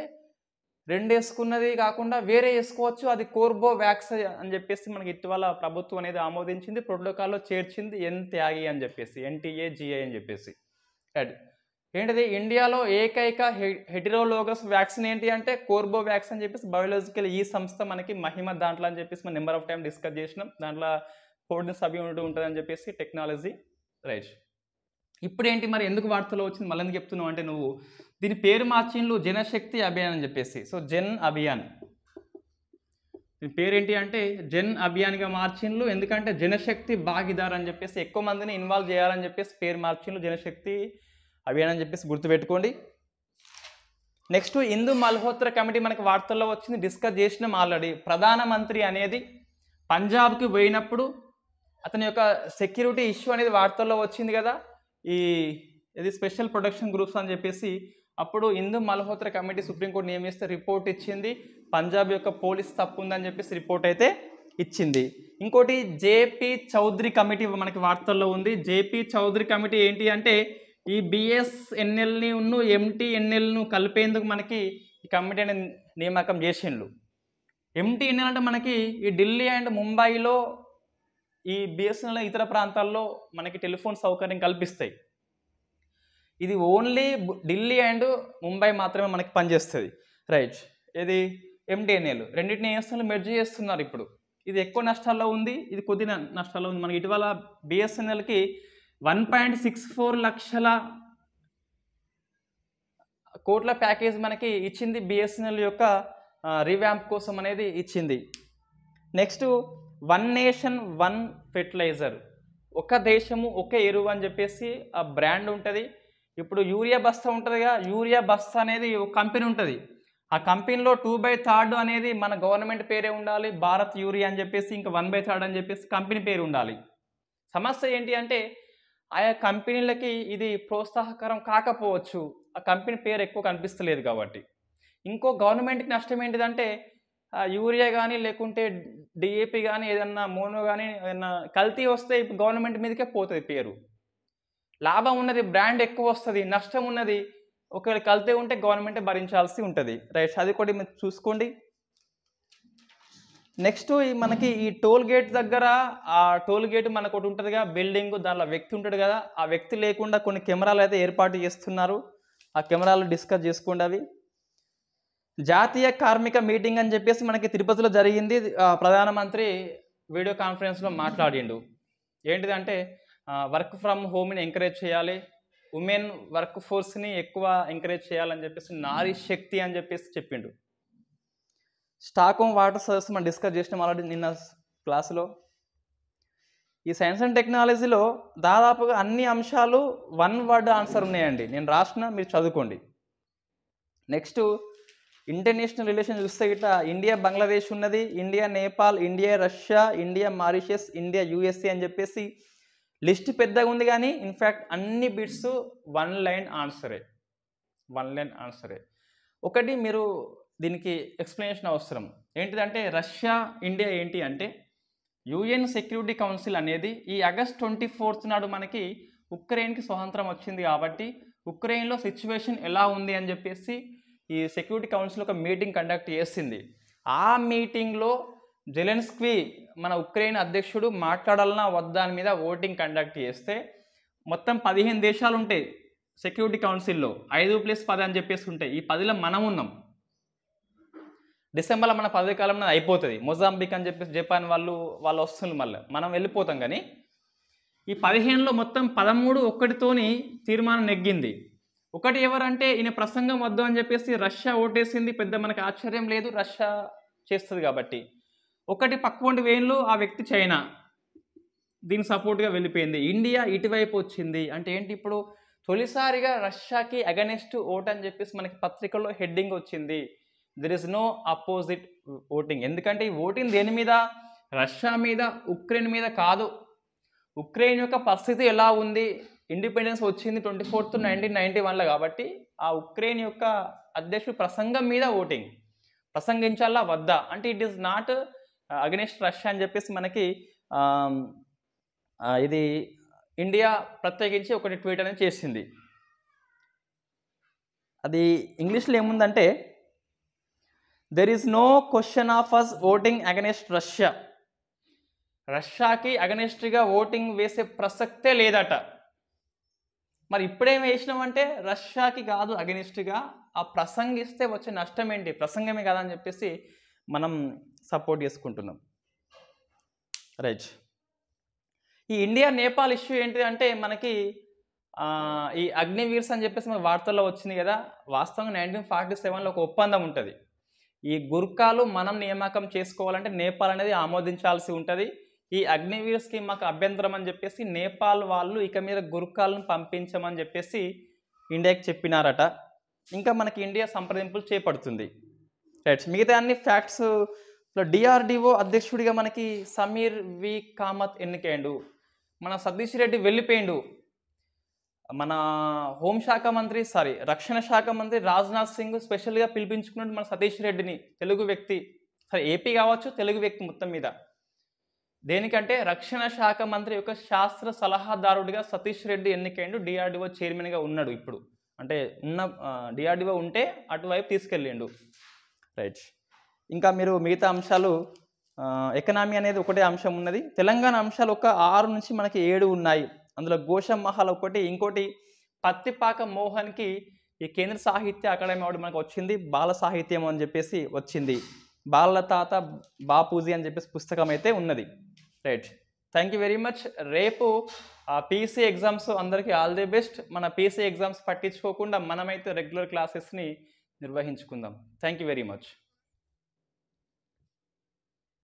2 వేసుకున్నది కాకుండా వేరే వేసుకోవచ్చు, అది కోర్బోవాక్స్ అని చెప్పేసి మనకి ఇటీవల ప్రభుత్వం అనేది ఆమోదించింది, ప్రోటోకాల్లో చేర్చింది, ఎన్టీఏ అని చెప్పేసి NTAGI అని చెప్పేసి. ఏంటిది ఇండియాలో ఏకైక హెటెరోలోగస్ వ్యాక్సిన్ ఏంటి అంటే కోర్బోవాక్స్ అని చెప్పేసి బయోలాజికల్ ఈ సంస్థ మనకి మహిమ దాంట్లో అని చెప్పేసి మనం నెంబర్ ఆఫ్ టైం డిస్కస్ చేసినాం. దాంట్లో కోడ్ని సబ్ యూనిట్ ఉంటుంది అని చెప్పేసి టెక్నాలజీ రైట్. ఇప్పుడు ఏంటి మరి ఎందుకు వార్తలో వచ్చింది మళ్ళీ ఎందుకు చెప్తున్నావు అంటే నువ్వు దీని పేరు మార్చిండ్లు జనశక్తి అభియాన్ అని చెప్పేసి. సో జన్ అభియాన్ దీని పేరేంటి అంటే జన్ అభియాన్గా మార్చిండ్లు, ఎందుకంటే జనశక్తి భాగీదార్ అని చెప్పేసి ఎక్కువ మందిని ఇన్వాల్వ్ చేయాలని చెప్పేసి పేరు మార్చిండ్లు జనశక్తి అభియాన్ అని చెప్పేసి గుర్తుపెట్టుకోండి. నెక్స్ట్ ఇందు మల్హోత్రా కమిటీ మనకి వార్తల్లో వచ్చింది, డిస్కస్ చేసినాం ఆల్రెడీ. ప్రధానమంత్రి అనేది పంజాబ్కి పోయినప్పుడు అతని యొక్క సెక్యూరిటీ ఇష్యూ అనేది వార్తల్లో వచ్చింది కదా. ఈ ఇది స్పెషల్ ప్రొటెక్షన్ గ్రూప్స్ అని చెప్పేసి అప్పుడు ఇందు మల్హోత్రా కమిటీ సుప్రీంకోర్టు నియమిస్తే రిపోర్ట్ ఇచ్చింది. పంజాబ్ యొక్క పోలీస్ తప్పు ఉందని చెప్పేసి రిపోర్ట్ అయితే ఇచ్చింది. ఇంకోటి జేపీ చౌదరి కమిటీ మనకి వార్తల్లో ఉంది. జేపీ చౌదరి కమిటీ ఏంటి అంటే ఈ బిఎస్ఎన్ఎల్ని ఉన్ను ఎంటీఎన్ఎల్ను కలిపేందుకు మనకి ఈ కమిటీ అనేది నియామకం చేసిండ్రు. ఎంటీఎన్ఎల్ అంటే మనకి ఈ ఢిల్లీ అండ్ ముంబైలో ఈ బిఎస్ఎన్ఎల్ ఇతర ప్రాంతాల్లో మనకి టెలిఫోన్ సౌకర్యం కల్పిస్తాయి. ఇది ఓన్లీ ఢిల్లీ అండ్ ముంబై మాత్రమే మనకి పనిచేస్తుంది. రైట్, ఇది ఎంటీఎన్ఎల్ రెండింటిని ఏఎస్ఎన్ఎల్ మెర్జ్ చేస్తున్నారు. ఇప్పుడు ఇది ఎక్కువ నష్టాల్లో ఉంది, ఇది కొద్ది నష్టాల్లో ఉంది. మనకి ఇటీవల బిఎస్ఎన్ఎల్కి 1.64 లక్షల కోట్ల ప్యాకేజ్ మనకి ఇచ్చింది. బిఎస్ఎన్ఎల్ యొక్క రివ్యాంప్ కోసం అనేది ఇచ్చింది. Next one nation one fertiliser, ఒక దేశము ఒక ఎరువు అని చెప్పేసి ఆ బ్రాండ్ ఉంటుంది. ఇప్పుడు యూరియా బస్తా ఉంటుందిగా, యూరియా బస్తా అనేది ఒక కంపెనీ ఉంటుంది. ఆ కంపెనీలో 2/3 అనేది మన గవర్నమెంట్ పేరే ఉండాలి, భారత్ యూరియా అని చెప్పేసి, ఇంకా 1/3 అని చెప్పేసి కంపెనీ పేరు ఉండాలి. సమస్య ఏంటి అంటే ఆయా కంపెనీలకి ఇది ప్రోత్సాహకరం కాకపోవచ్చు, ఆ కంపెనీ పేరు ఎక్కువ కనిపిస్తలేదు కాబట్టి. ఇంకో గవర్నమెంట్కి నష్టం ఏంటిదంటే యూరియా కానీ లేకుంటే డిఏపి కానీ ఏదన్నా మోనో కానీ ఏదన్నా కల్తీ వస్తే ఇప్పుడు గవర్నమెంట్ మీదకే పోతుంది పేరు. లాభం ఉన్నది బ్రాండ్ ఎక్కువ వస్తుంది, నష్టం ఉన్నది ఒకవేళ కల్తీ ఉంటే గవర్నమెంటే భరించాల్సి ఉంటుంది. రైట్, అది కూడా మీరు చూసుకోండి. నెక్స్ట్ మనకి ఈ టోల్ గేట్ దగ్గర ఆ టోల్ గేట్ మనకు ఒకటి ఉంటుందిగా బిల్డింగ్, దానిలో వ్యక్తి ఉంటాడు కదా, ఆ వ్యక్తి లేకుండా కొన్ని కెమెరాలు అయితే ఏర్పాటు చేస్తున్నారు. ఆ కెమెరాలు డిస్కస్ చేసుకోండి. అవి జాతీయ కార్మిక మీటింగ్ అని చెప్పేసి మనకి తిరుపతిలో జరిగింది. ప్రధానమంత్రి వీడియో కాన్ఫరెన్స్లో మాట్లాడిండు. ఏంటిదంటే వర్క్ ఫ్రమ్ హోమ్ని ఎంకరేజ్ చేయాలి, ఉమెన్ వర్క్ ఫోర్స్ని ఎక్కువ ఎంకరేజ్ చేయాలని చెప్పేసి, నారీ శక్తి అని చెప్పేసి చెప్పిండు. స్టాక్హోమ్ వాటర్ సదస్సు మనం డిస్కస్ చేసినాం ఆల్రెడీ నిన్న క్లాసులో. ఈ సైన్స్ అండ్ టెక్నాలజీలో దాదాపుగా అన్ని అంశాలు 1 వర్డ్ ఆన్సర్ ఉన్నాయండి. నేను రాసిన, మీరు చదువుకోండి. నెక్స్ట్ ఇంటర్నేషనల్ రిలేషన్ చూస్తే ఇట్లా ఇండియా బంగ్లాదేశ్ ఉన్నది, India Nepal, India Russia, India Mauritius, India USA అని చెప్పేసి లిస్ట్ పెద్దగా ఉంది. కానీ ఇన్ఫ్యాక్ట్ అన్ని బిట్స్ 1 లైన్ ఆన్సరే, 1 లైన్ ఆన్సరే. ఒకటి మీరు దీనికి ఎక్స్ప్లెనేషన్ అవసరం. ఏంటిదంటే రష్యా ఇండియా ఏంటి అంటే యుఎన్ సెక్యూరిటీ కౌన్సిల్ అనేది ఈ ఆగస్ట్ 24 నాడు మనకి ఉక్రెయిన్కి స్వతంత్రం వచ్చింది కాబట్టి ఉక్రెయిన్లో సిచ్యువేషన్ ఎలా ఉంది అని చెప్పేసి ఈ సెక్యూరిటీ కౌన్సిల్ ఒక మీటింగ్ కండక్ట్ చేసింది. ఆ మీటింగ్లో జెలెన్స్కీ మన ఉక్రెయిన్ అధ్యక్షుడు మాట్లాడాలన్నా వద్దా అని మీద ఓటింగ్ కండక్ట్ చేస్తే మొత్తం 15 దేశాలు ఉంటాయి సెక్యూరిటీ కౌన్సిల్లో, 5+10 అని చెప్పేసి ఉంటాయి. ఈ 10లో మనం ఉన్నాం. డిసెంబర్లో మన పదవి కాలంలో అయిపోతుంది. మొజాంబిక్ అని చెప్పేసి జపాన్ వాళ్ళు వస్తున్నారు, మళ్ళీ మనం వెళ్ళిపోతాం. కానీ ఈ 15లో మొత్తం 13 ఒక్కటితోని తీర్మానం నెగ్గింది. ఒకటి ఎవరంటే ఈయన ప్రసంగం వద్దు అని చెప్పేసి రష్యా ఓటేసింది. పెద్ద మనకు ఆశ్చర్యం లేదు, రష్యా చేస్తుంది కాబట్టి. ఒకటి పక్కంటి వేన్లు ఆ వ్యక్తి చైనా, దీనికి సపోర్ట్గా వెళ్ళిపోయింది. ఇండియా ఇటువైపు వచ్చింది. అంటే ఏంటి, ఇప్పుడు తొలిసారిగా రష్యాకి అగెనెస్ట్ ఓట్ అని చెప్పేసి మనకి పత్రికల్లో హెడ్డింగ్ వచ్చింది. There is no opposite voting. ఎందుకంటే ఈ ఓటింగ్ దేని మీద, రష్యా మీద, ఉక్రెయిన్ మీద కాదు. ఉక్రెయిన్ యొక్క పరిస్థితి ఎలా ఉంది, ఇండిపెండెన్స్ వచ్చింది 24th 1991లో కాబట్టి ఆ ఉక్రెయిన్ యొక్క అధ్యక్షుడు ప్రసంగం మీద ఓటింగ్, ప్రసంగించాలా వద్దా అంటే it is not against Russia అని చెప్పేసి మనకి ఇది ఇండియా ప్రత్యేకించి ఒకటి ట్వీట్ అనేది చేసింది. అది ఇంగ్లీష్లో ఏముందంటే there is no question of us voting against Russia. రష్యాకి అగెనెస్ట్గా ఓటింగ్ వేసే ప్రసక్తే లేదట. మరి ఇప్పుడేం వేసినామంటే రష్యాకి కాదు అగెనిస్ట్గా, ఆ ప్రసంగిస్తే వచ్చే నష్టం ఏంటి, ప్రసంగమే కదా అని చెప్పేసి మనం సపోర్ట్ చేసుకుంటున్నాం. రైట్, ఈ ఇండియా నేపాల్ ఇష్యూ ఏంటి అంటే మనకి ఈ అగ్నివీర్స్ అని చెప్పేసి మనకి వార్తల్లో వచ్చింది కదా. వాస్తవంగా 1947లో ఒక ఒప్పందం ఉంటుంది. ఈ గుర్ఖాలు మనం నియామకం చేసుకోవాలంటే నేపాల్ అనేది ఆమోదించాల్సి ఉంటుంది. ఈ అగ్నివీర్స్కి మాకు అభ్యంతరం అని చెప్పేసి నేపాల్ వాళ్ళు ఇక మీద గుర్ఖాలను పంపించమని చెప్పేసి ఇండియాకి చెప్పినారట. ఇంకా మనకి ఇండియా సంప్రదింపులు చేపడుతుంది. రైట్, మిగతా అన్ని ఫ్యాక్ట్స్. డిఆర్డిఓ అధ్యక్షుడిగా మనకి సమీర్ వి కామత్ ఎన్నికైండు. మన సతీష్ రెడ్డి వెళ్ళిపోయిండు. మన హోంశాఖ మంత్రి రక్షణ శాఖ మంత్రి రాజ్నాథ్ సింగ్ స్పెషల్గా పిలిపించుకున్నట్టు మన సతీష్ రెడ్డిని, తెలుగు వ్యక్తి, ఏపీ కావచ్చు తెలుగు వ్యక్తి మొత్తం మీద. దేనికంటే రక్షణ శాఖ మంత్రి యొక్క శాస్త్ర సలహాదారుడిగా సతీష్ రెడ్డి ఎన్నికైండు, డిఆర్డిఓ చైర్మన్గా ఉన్నాడు ఇప్పుడు. అంటే డిఆర్డిఓ ఉంటే అటువైపు తీసుకెళ్ళిండు. రైట్. ఇంకా మీరు మిగతా అంశాలు, ఎకనామీ అనేది ఒకటే అంశం ఉన్నది. తెలంగాణ అంశాలు ఒక 6 నుంచి మనకి 7 ఉన్నాయి. అందులో గోషమ్మహల్ ఒకటి, ఇంకోటి పత్తిపాక మోహన్కి ఈ కేంద్ర సాహిత్య అకాడమీ అవార్డు మనకు వచ్చింది, బాల సాహిత్యం అని చెప్పేసి వచ్చింది. బాల తాత బాపూజీ అని చెప్పేసి పుస్తకం అయితే ఉన్నది. Right. Thank you very much. రేపు పీసీ ఎగ్జామ్స్ అందరికీ ఆల్ ది బెస్ట్. మన పీసీ ఎగ్జామ్స్ పట్టించుకోకుండా మనమైతే రెగ్యులర్ క్లాసెస్ని నిర్వహించుకుందాం. Thank you very much.